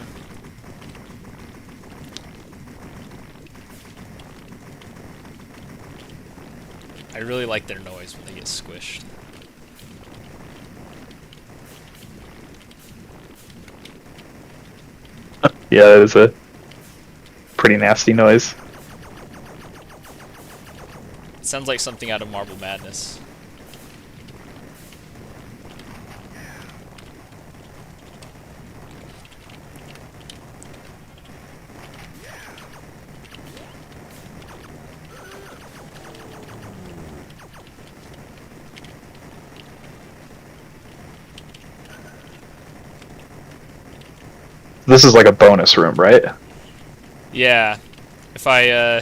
I really like their noise when they get squished. Yeah, that is a pretty nasty noise. It sounds like something out of Marble Madness. This is like a bonus room, right? Yeah. If I,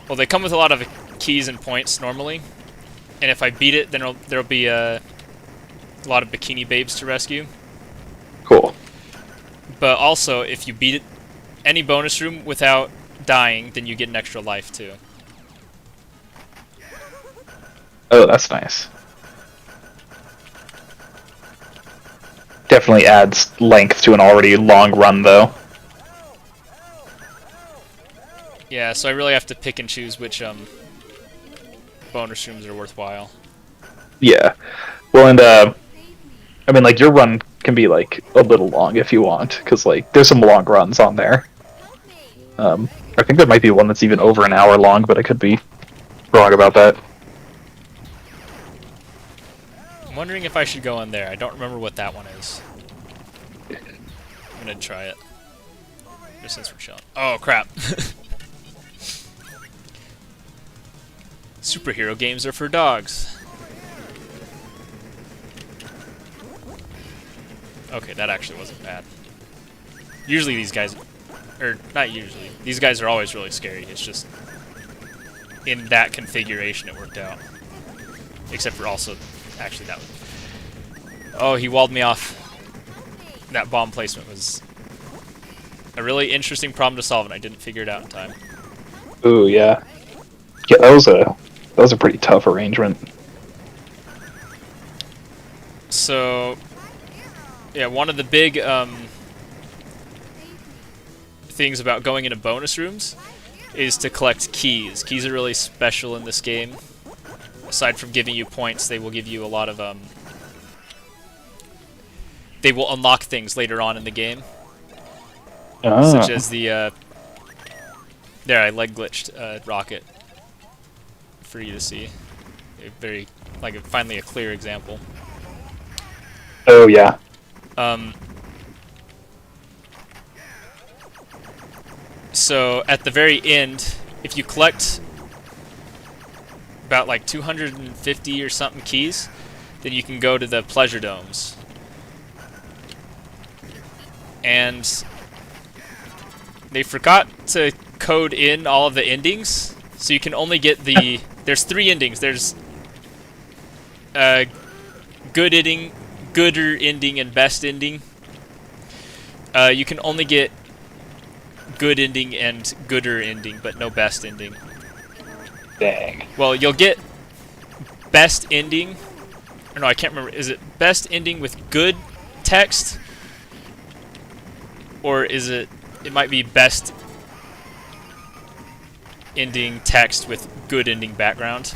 well, they come with a lot of keys and points normally. And if I beat it, then there'll be a lot of bikini babes to rescue. Cool. But also, if you beat it, any bonus room without dying, then you get an extra life too. Oh, that's nice. Definitely adds length to an already long run, though. Yeah, so I really have to pick and choose which bonus rooms are worthwhile. Yeah. Well, and I mean, like, your run can be like a little long if you want, because like there's some long runs on there. I think there might be one that's even over an hour long, but I could be wrong about that. I'm wondering if I should go in there. I don't remember what that one is. I'm gonna try it. Just since we're chilling. Oh crap. Superhero games are for dogs. Okay, that actually wasn't bad. Usually these guys, or not usually, these guys are always really scary. It's just in that configuration it worked out. Except for also, actually that one. Oh, he walled me off. That bomb placement was a really interesting problem to solve, and I didn't figure it out in time. Ooh, yeah. Yeah, that was a pretty tough arrangement. So, yeah, one of the big things about going into bonus rooms is to collect keys. Keys are really special in this game. Aside from giving you points, they will give you a lot of they will unlock things later on in the game, such as the there I leg glitched rocket for you to see. A very finally a clear example. Oh yeah. So at the very end, if you collect about like 250 or something keys, then you can go to the pleasure domes. And they forgot to code in all of the endings, so you can only get the there's 3 endings. There's good ending, gooder ending, and best ending. You can only get good ending and gooder ending, but no best ending. Dang. Well, you'll get best ending, Or no, I can't remember. Is it best ending with good text? Or is it... It might be best ending text with good ending background.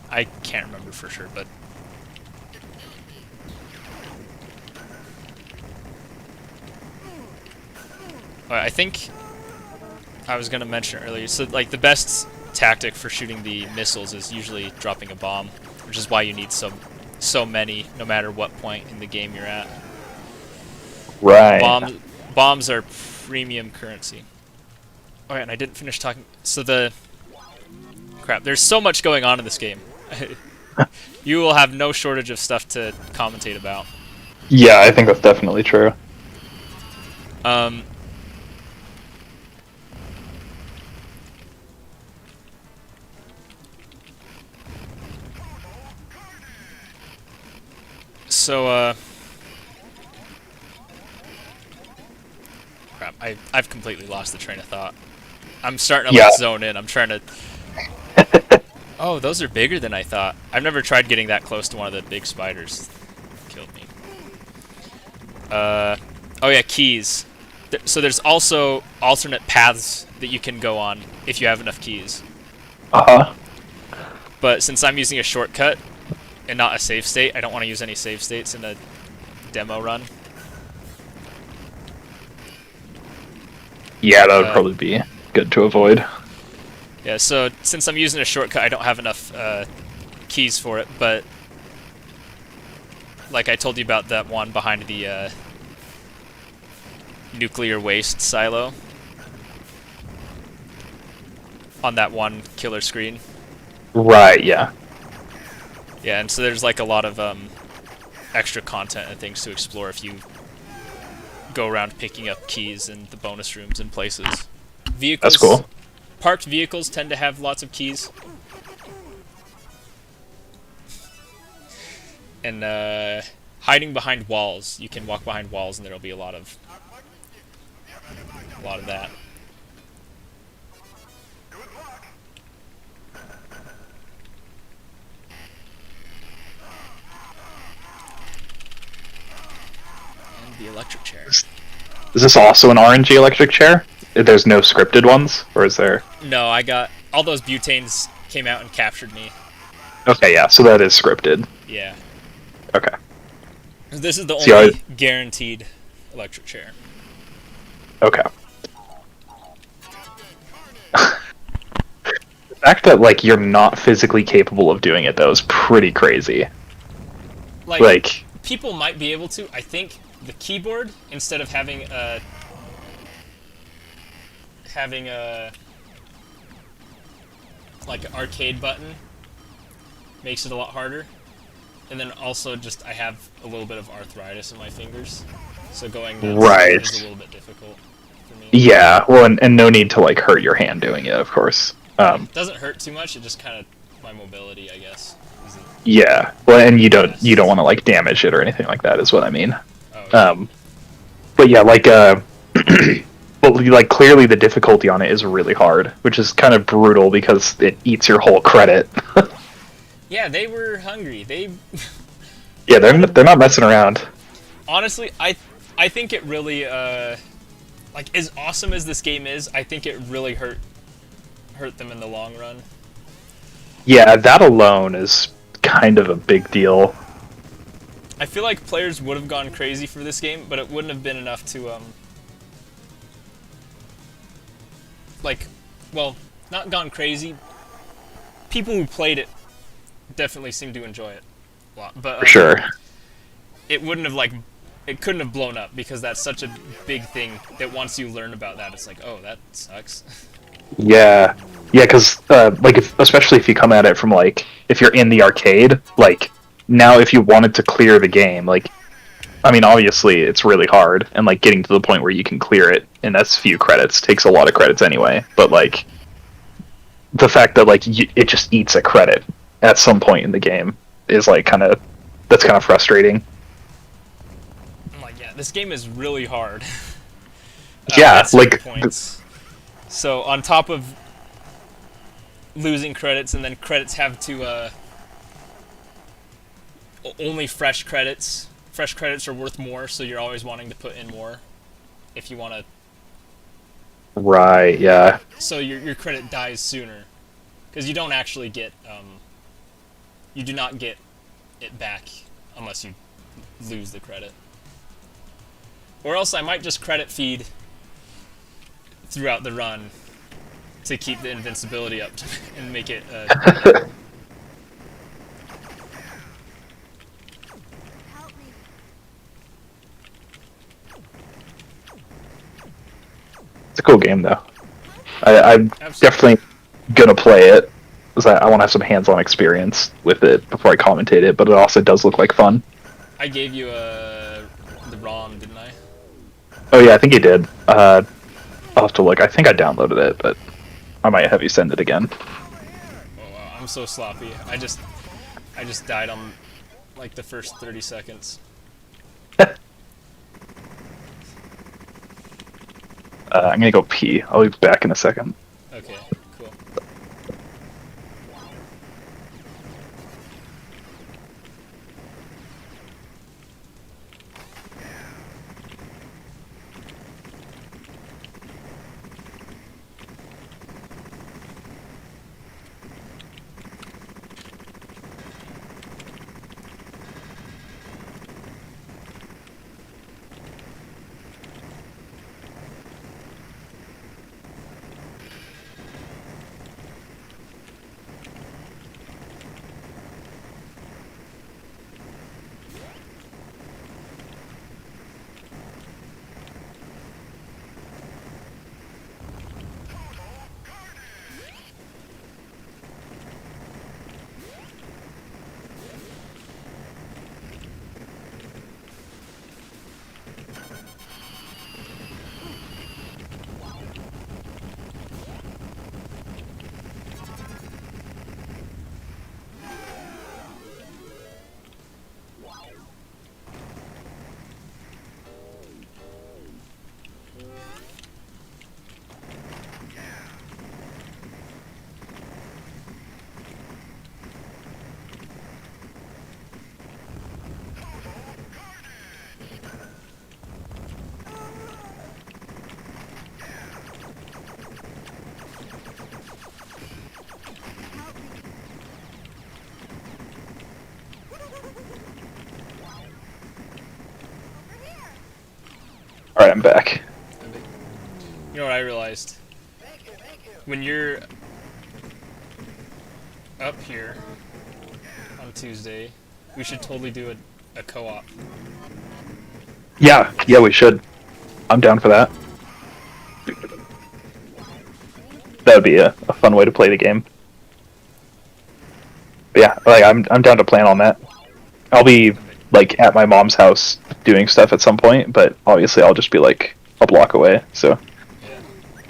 I can't remember for sure, but... I think I was going to mention earlier, so like the best tactic for shooting the missiles is usually dropping a bomb, which is why you need so many, no matter what point in the game you're at. Right. Bombs are premium currency. Oh yeah, and I didn't finish talking. So crap, there's so much going on in this game. You will have no shortage of stuff to commentate about. Yeah, I think that's definitely true. So, crap, I've completely lost the train of thought. I'm starting to like zone in. I'm trying to... Oh, those are bigger than I thought. I've never tried getting that close to one of the big spiders. Killed me. Oh yeah, keys. So there's also alternate paths that you can go on if you have enough keys. Uh-huh. But since I'm using a shortcut and not a save state, I don't want to use any save states in a demo run. Yeah, that would probably be good to avoid. Yeah, so since I'm using a shortcut, I don't have enough keys for it, but like I told you about that one behind the nuclear waste silo on that one killer screen. Right, yeah. Yeah, and so there's like a lot of extra content and things to explore if you go around picking up keys in the bonus rooms and places. Vehicles, that's cool. Parked vehicles tend to have lots of keys. And hiding behind walls. You can walk behind walls and there'll be a lot of that. And the electric chair. Is this also an RNG electric chair? There's no scripted ones, or is there? No, I got... All those butanes came out and captured me. Okay, yeah, so that is scripted. Yeah. Okay. This is the only guaranteed electric chair. Okay. The fact that, like, you're not physically capable of doing it, though, is pretty crazy. Like people might be able to. I think the keyboard, instead of having a like an arcade button, makes it a lot harder. And then also just I have a little bit of arthritis in my fingers, so going down is a little bit difficult for me. Yeah, well, and no need to like hurt your hand doing it, of course. It doesn't hurt too much. It just kind of my mobility, I guess. Yeah, well, and you don't want to like damage it or anything like that, is what I mean. Oh, okay. But yeah, like but like clearly the difficulty on it is really hard, which is kind of brutal because it eats your whole credit. Yeah, they were hungry. Yeah, they're not messing around. Honestly, I think it really like as awesome as this game is, I think it really hurt them in the long run. Yeah, that alone is kind of a big deal. I feel like players would have gone crazy for this game, but it wouldn't have been enough to like, well, not gone crazy. People who played it definitely seemed to enjoy it a lot, but For sure. it wouldn't have like, it couldn't have blown up because that's such a big thing that once you learn about that, it's like, oh, that sucks. Yeah, because like especially if you come at it from like if you're in the arcade, like now if you wanted to clear the game, like I mean obviously it's really hard, and like getting to the point where you can clear it in as few credits takes a lot of credits anyway. But like the fact that like it just eats a credit at some point in the game is like that's kind of frustrating. I'm like, yeah, this game is really hard. Yeah, like points. So on top of losing credits, and then credits have to only fresh credits. Fresh credits are worth more, so you're always wanting to put in more if you want to. Right. Yeah. So your credit dies sooner, because you don't actually get you do not get it back unless you lose the credit. Or else I might just credit feed throughout the run to keep the invincibility up and make it. It's a cool game, though. I'm Absolutely. definitely gonna play it, because I want to have some hands-on experience with it before I commentate it. But it also does look like fun. I gave you the ROM, didn't I? Oh yeah, I think you did. I'll have to look. I think I downloaded it, but I might have you send it again. Oh wow, I'm so sloppy. I just died on like the first 30 seconds. I'm gonna go pee. I'll be back in a second. Okay, cool. All right, I'm back. You know what I realized? When you're up here on Tuesday, we should totally do a co-op. Yeah, we should. I'm down for that. That would be a fun way to play the game. But yeah, like I'm down to plan on that. I'll be like at my mom's house doing stuff at some point, but obviously I'll just be like a block away, so Yeah.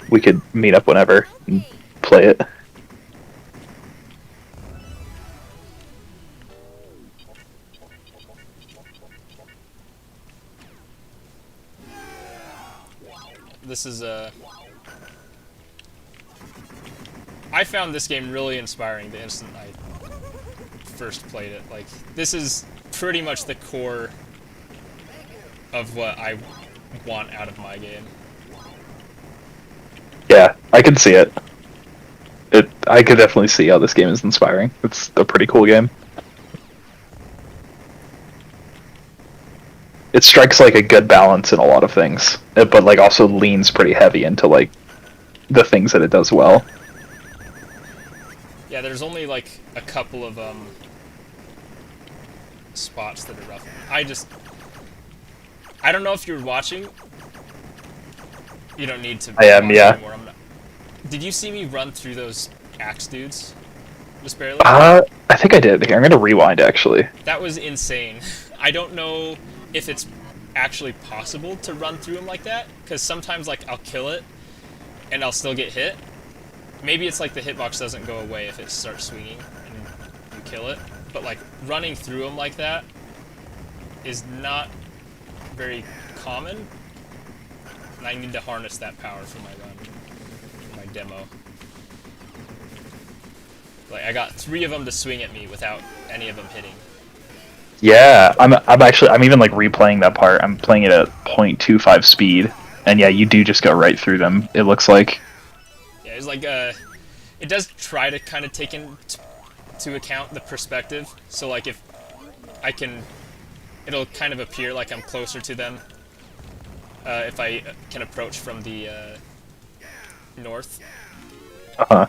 we could meet up whenever and play it. This is I found this game really inspiring the instant I first played it. Like, this is pretty much the core of what I want out of my game. Yeah, I can see it. I could definitely see how this game is inspiring. It's a pretty cool game. It strikes like a good balance in a lot of things, but like also leans pretty heavy into like the things that it does well. Yeah, there's only like a couple of spots that are rough. I don't know if you're watching. You don't need to. I am, yeah. Anymore. Did you see me run through those axe dudes? Just barely? I think I did. Here, I'm gonna rewind actually. That was insane. I don't know if it's actually possible to run through them like that, because sometimes like I'll kill it and I'll still get hit. Maybe it's like the hitbox doesn't go away if it starts swinging and you kill it, but like running through them like that is not very common, and I need to harness that power for my run, for my demo. Like, I got 3 of them to swing at me without any of them hitting. Yeah, I'm even like replaying that part. I'm playing it at 0.25 speed, and yeah, you do just go right through them. It looks like. Yeah, it's like it does try to kind of take into account the perspective. So like if I can, it'll kind of appear like I'm closer to them if I can approach from the north. Uh-huh.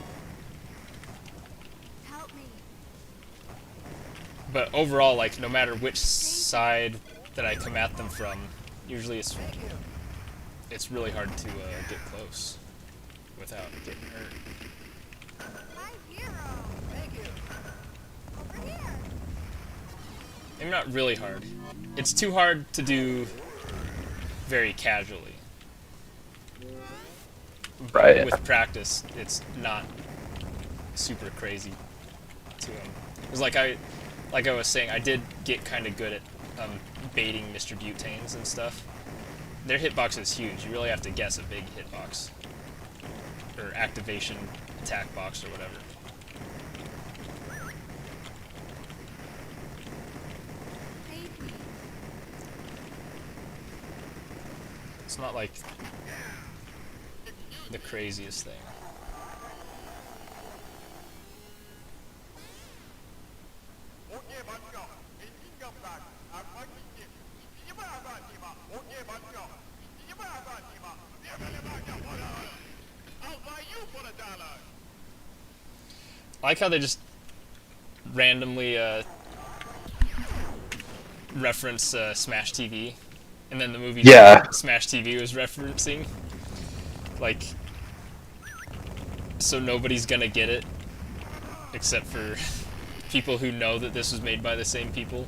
But overall, like no matter which side that I come at them from, usually it's really hard to get close without getting hurt. Maybe not really hard. It's too hard to do very casually. But Right. with practice, it's not super crazy to him. It was like I was saying, I did get kind of good at baiting Mr. Butanes and stuff. Their hitbox is huge. You really have to guess a big hitbox. Or activation attack box or whatever. It's not like the craziest thing. I like how they just randomly reference Smash TV, and then the movie Smash TV was referencing. Like, so nobody's gonna get it, except for people who know that this was made by the same people.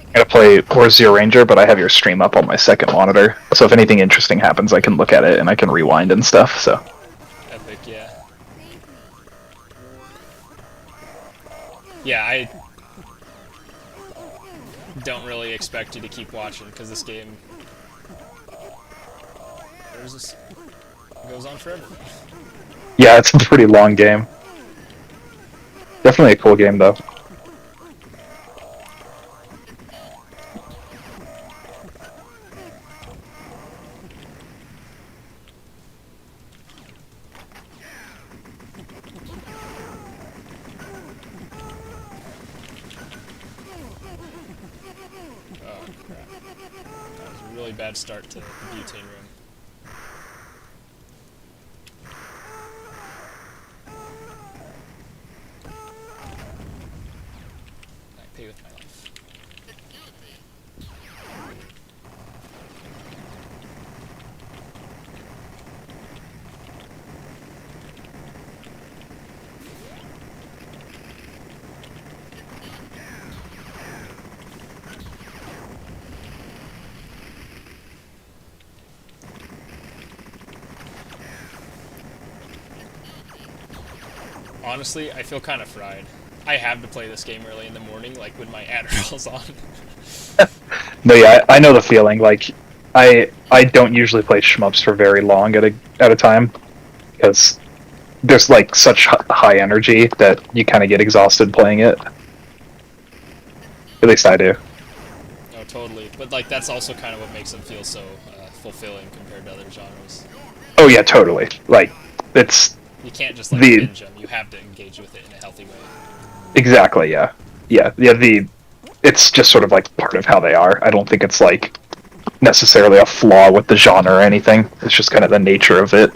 I'm gonna play War Zero Ranger, but I have your stream up on my second monitor, so if anything interesting happens, I can look at it and I can rewind and stuff. So. Epic, yeah. Yeah, I don't really expect you to keep watching because this game goes on forever. Yeah, it's a pretty long game. Definitely a cool game, though. Really bad start to the butane room. I pay with my life. Honestly, I feel kind of fried. I have to play this game early in the morning, like when my Adderall's on. No, yeah, I know the feeling. Like, I don't usually play shmups for very long at a time, because there's like such high energy that you kind of get exhausted playing it. At least I do. No, totally. But like that's also kind of what makes them feel so fulfilling compared to other genres. Oh yeah, totally. Like, it's. You can't just like binge them. You have to engage with it in a healthy way. Exactly. Yeah. Yeah. It's just sort of like part of how they are. I don't think it's like necessarily a flaw with the genre or anything. It's just kind of the nature of it.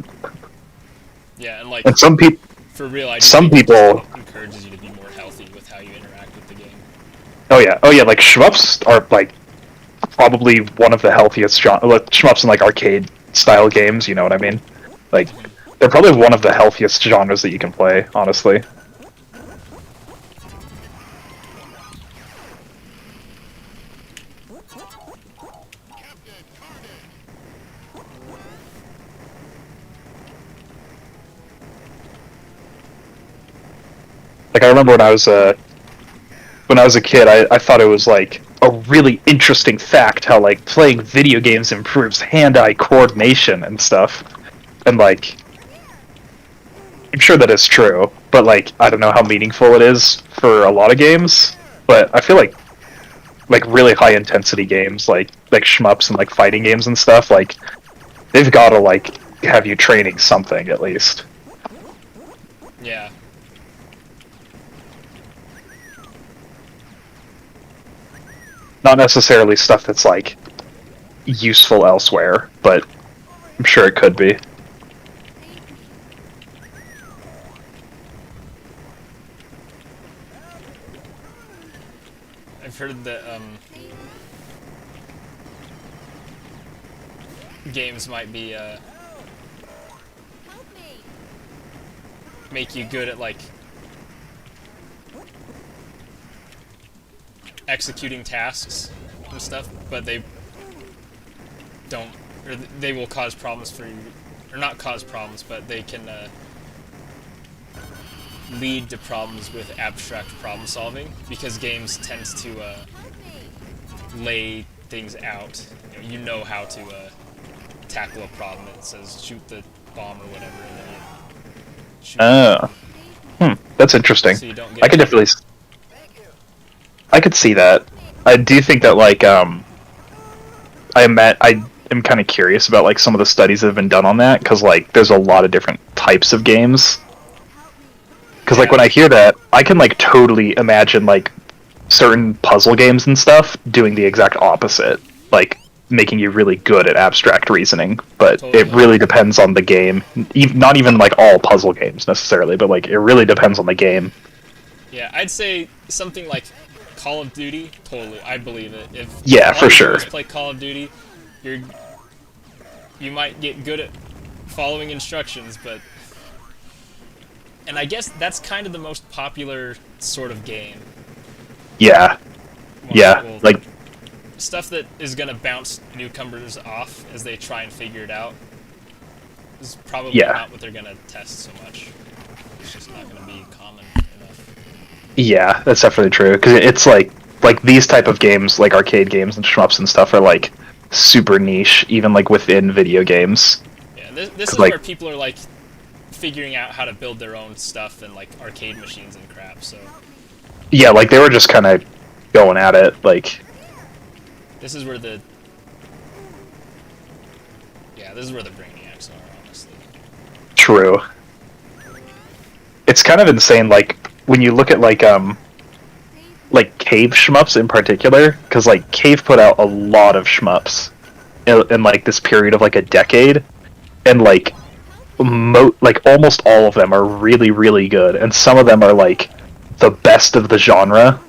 Yeah, and like. And some people. For real, I some people encourages you to be more healthy with how you interact with the game. Oh yeah. Like shmups are like probably one of the healthiest shmups in like arcade style games. You know what I mean? Like. They're probably one of the healthiest genres that you can play, honestly. Like, I remember when I was a kid, I thought it was like a really interesting fact how like playing video games improves hand-eye coordination and stuff. And like I'm sure that is true, but like I don't know how meaningful it is for a lot of games. But I feel like really high intensity games, like shmups and like fighting games and stuff, like they've got to like have you training something at least. Yeah. Not necessarily stuff that's like useful elsewhere, but I'm sure it could be. I've heard that games might be make you good at like executing tasks and stuff, but they don't, or they will cause problems for you, or not cause problems, but they can lead to problems with abstract problem solving, because games tend to lay things out. You know how to tackle a problem. It says shoot the bomb or whatever, and then you shoot That's interesting. so you don't get I could definitely, I could see that. I do think that like I am kind of curious about like some of the studies that have been done on that, because like there's a lot of different types of games. Because like when I hear that, I can like totally imagine like certain puzzle games and stuff doing the exact opposite, like making you really good at abstract reasoning. But Totally. it really depends on the game. Not even like all puzzle games necessarily, but like it really depends on the game. Yeah, I'd say something like Call of Duty. Totally, I believe it. If Yeah, all for you do sure. is play Call of Duty, you might get good at following instructions, but. And I guess that's kind of the most popular sort of game. Yeah. Yeah. Well, Like stuff that is going to bounce newcomers off as they try and figure it out is probably not what they're going to test so much. It's just not going to be common enough. Yeah, that's definitely true. Because it's like these type of games, like arcade games and shmups and stuff, are like super niche, even like within video games. Yeah, this is like, where people are like figuring out how to build their own stuff and like arcade machines and crap. So yeah, like they were just kind of going at it. Like this is where the brainiacs are, honestly. true. It's kind of insane. Like when you look at like Cave shmups in particular, because like Cave put out a lot of shmups in like this period of like a decade, and like almost all of them are really, really good, and some of them are like the best of the genre.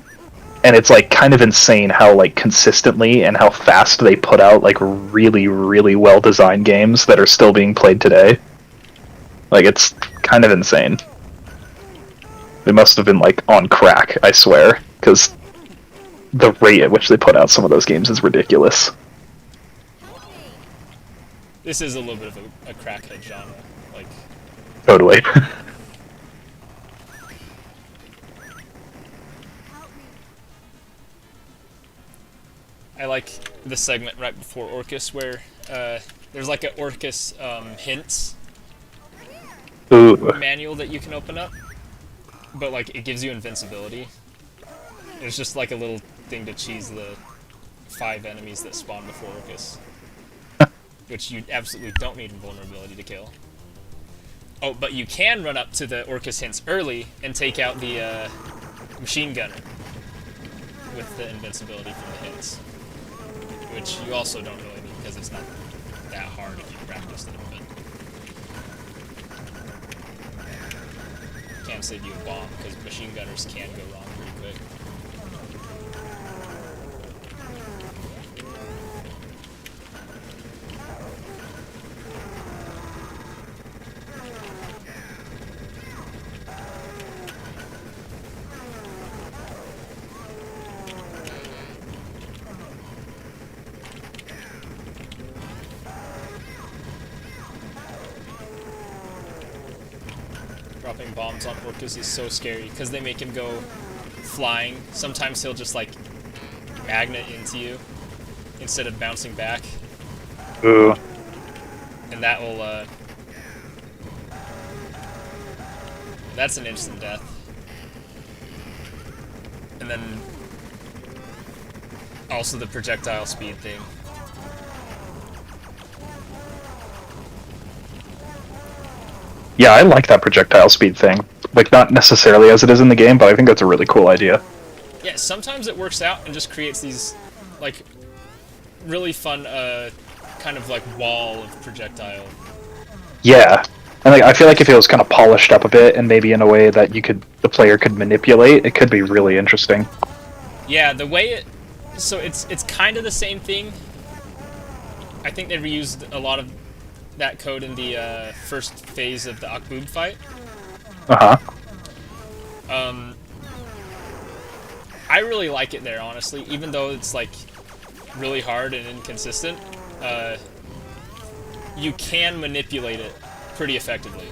And it's like kind of insane how like consistently and how fast they put out like really, really well designed games that are still being played today. Like it's kind of insane. They must have been like on crack, I swear, because the rate at which they put out some of those games is ridiculous. This is a little bit of a crackhead genre, like. Totally. I like the segment right before Orcus where there's like an Orcus hints Ooh. manual that you can open up, but like it gives you invincibility. It's just like a little thing to cheese the 5 enemies that spawn before Orcus, which you absolutely don't need invulnerability to kill. Oh, but you can run up to the Orcus hints early and take out the machine gunner with the invincibility from the hints, which you also don't really need because it's not that hard if you practice it, but can save you a bomb because machine gunners can go wrong pretty quick. Dropping bombs on Orcus is so scary because they make him go flying. Sometimes he'll just like magnet into you instead of bouncing back. Ooh. And that will That's an instant death. And then also the projectile speed thing. Yeah, I like that projectile speed thing. Like, not necessarily as it is in the game, but I think that's a really cool idea. Yeah, sometimes it works out and just creates these, like, really fun, kind of like wall of projectile. Yeah, and like I feel like if it was kind of polished up a bit and maybe in a way that the player could manipulate, it could be really interesting. Yeah, the way it, so it's kind of the same thing. I think they reused a lot of that code in the first phase of the Akboob fight. I really like it there, honestly, even though it's like really hard and inconsistent. You can manipulate it pretty effectively.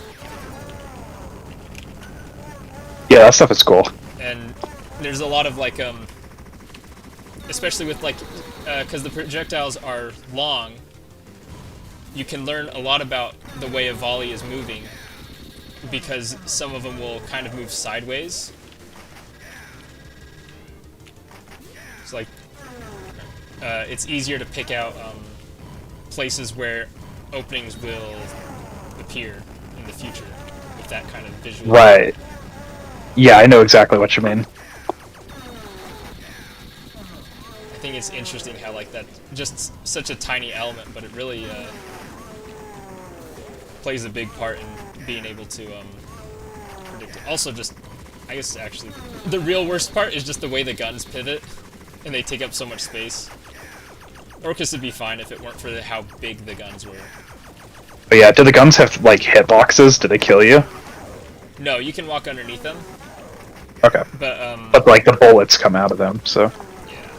Yeah, that stuff is cool. And there's a lot of like, especially with like, because the projectiles are long, you can learn a lot about the way a volley is moving, because some of them will kind of move sideways. It's like, it's easier to pick out places where openings will appear in the future with that kind of visual. Right. Yeah, I know exactly what you mean. I think it's interesting how like that just such a tiny element, but it really plays a big part in being able to predict it. Also, just I guess actually the real worst part is just the way the guns pivot and they take up so much space. Orcus would be fine if it weren't for how big the guns were. But yeah, do the guns have like hitboxes? Do they kill you? No, you can walk underneath them. Okay. But like the bullets come out of them, so. Yeah.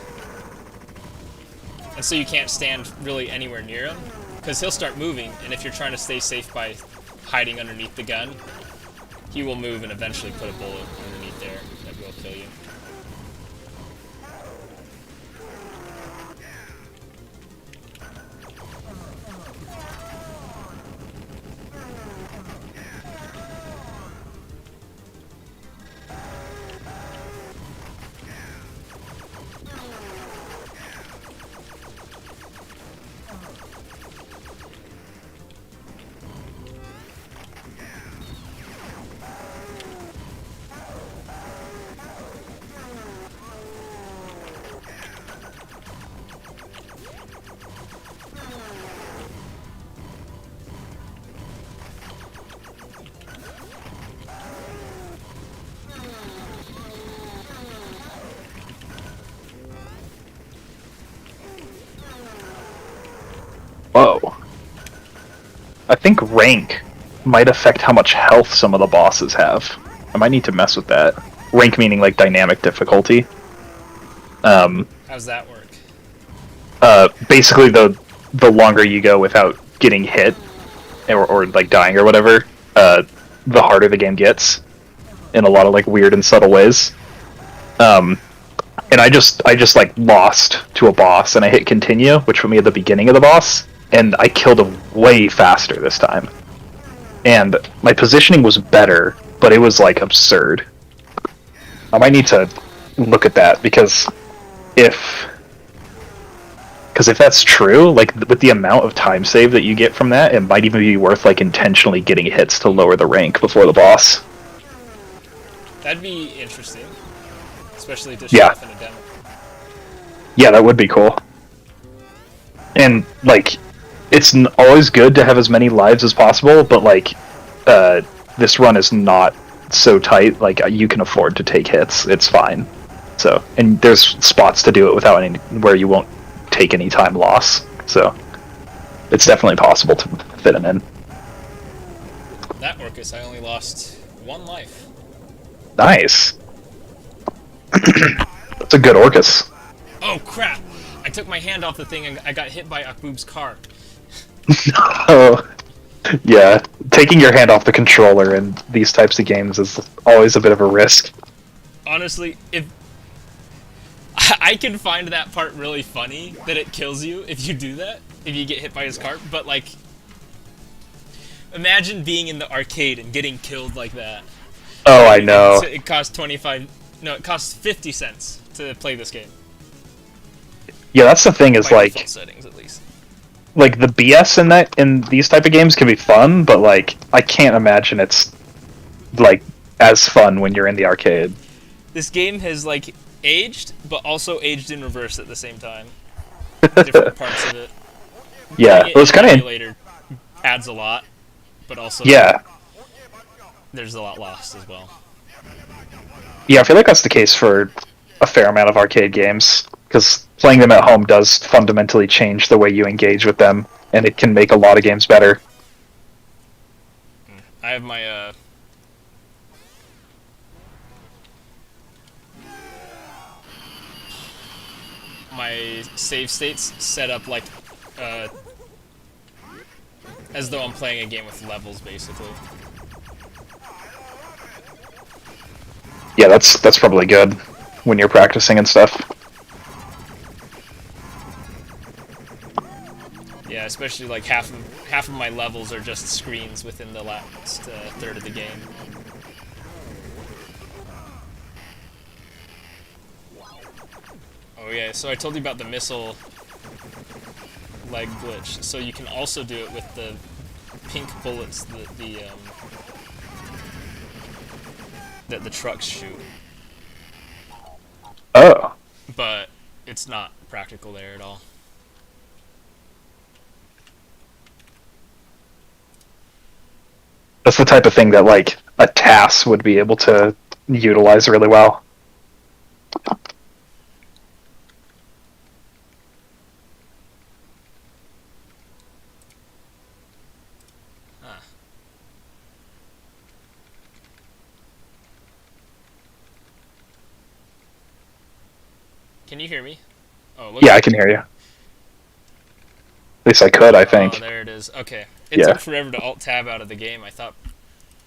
And so you can't stand really anywhere near him, because he'll start moving, and if you're trying to stay safe by hiding underneath the gun, he will move and eventually put a bullet underneath there that will kill you. Whoa. I think rank might affect how much health some of the bosses have. I might need to mess with that. Rank meaning like dynamic difficulty. How's that work? Basically the longer you go without getting hit or like dying or whatever, the harder the game gets in a lot of like weird and subtle ways. And I just like lost to a boss and I hit continue, which put me at the beginning of the boss, and I killed him way faster this time. And my positioning was better, but it was like absurd. I might need to look at that because if that's true, like with the amount of time save that you get from that, it might even be worth like intentionally getting hits to lower the rank before the boss. That'd be interesting, especially to show off in a demo. Yeah, that would be cool. And like, it's always good to have as many lives as possible, but like, this run is not so tight. Like, you can afford to take hits. It's fine. So, and there's spots to do it without any where you won't take any time loss. So, it's definitely possible to fit them in. That Orcus, I only lost 1 life. Nice. That's a good Orcus. Oh crap! I took my hand off the thing and I got hit by Akboob's car. Oh, yeah. Taking your hand off the controller in these types of games is always a bit of a risk. Honestly, if I can find that part really funny, that it kills you if you do that, if you get hit by his car, but like, imagine being in the arcade and getting killed like that. Oh, I know. It costs 25. No, it costs 50 cents to play this game. Yeah, that's the thing. Is By like default settings, at least. like the BS in these type of games can be fun, but like I can't imagine it's like as fun when you're in the arcade. This game has like aged, but also aged in reverse at the same time. Different parts of it. Yeah, Playing it was kind of emulator adds a lot, but also yeah. there's a lot lost as well. Yeah, I feel like that's the case for a fair amount of arcade games, because playing them at home does fundamentally change the way you engage with them, and it can make a lot of games better. I have my my save states set up like as though I'm playing a game with levels, basically. Yeah, that's probably good when you're practicing and stuff. Yeah, especially like half of my levels are just screens within the last third of the game. Oh yeah, so I told you about the missile leg glitch. So you can also do it with the pink bullets that the trucks shoot. Oh. But it's not practical there at all. That's the type of thing that like a TAS would be able to utilize really well. Huh. Can you hear me? Oh, look. Yeah, I can hear you. At least I could, I think. Oh, there it is. Okay. It Yeah. took forever to alt-tab out of the game. I thought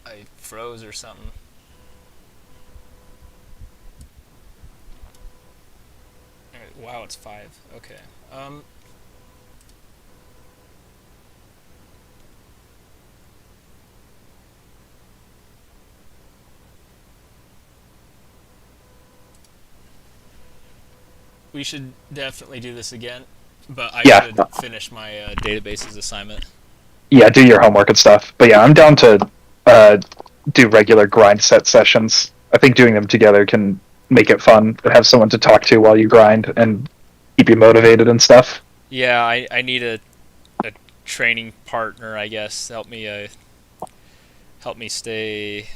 I froze or something. Alright, wow, it's 5. Okay. We should definitely do this again, but I Yeah. should finish my databases assignment. Yeah, do your homework and stuff. But yeah, I'm down to uh, do regular grind set sessions. I think doing them together can make it fun. Have someone to talk to while you grind and keep you motivated and stuff. Yeah, I need a training partner, I guess, help me stay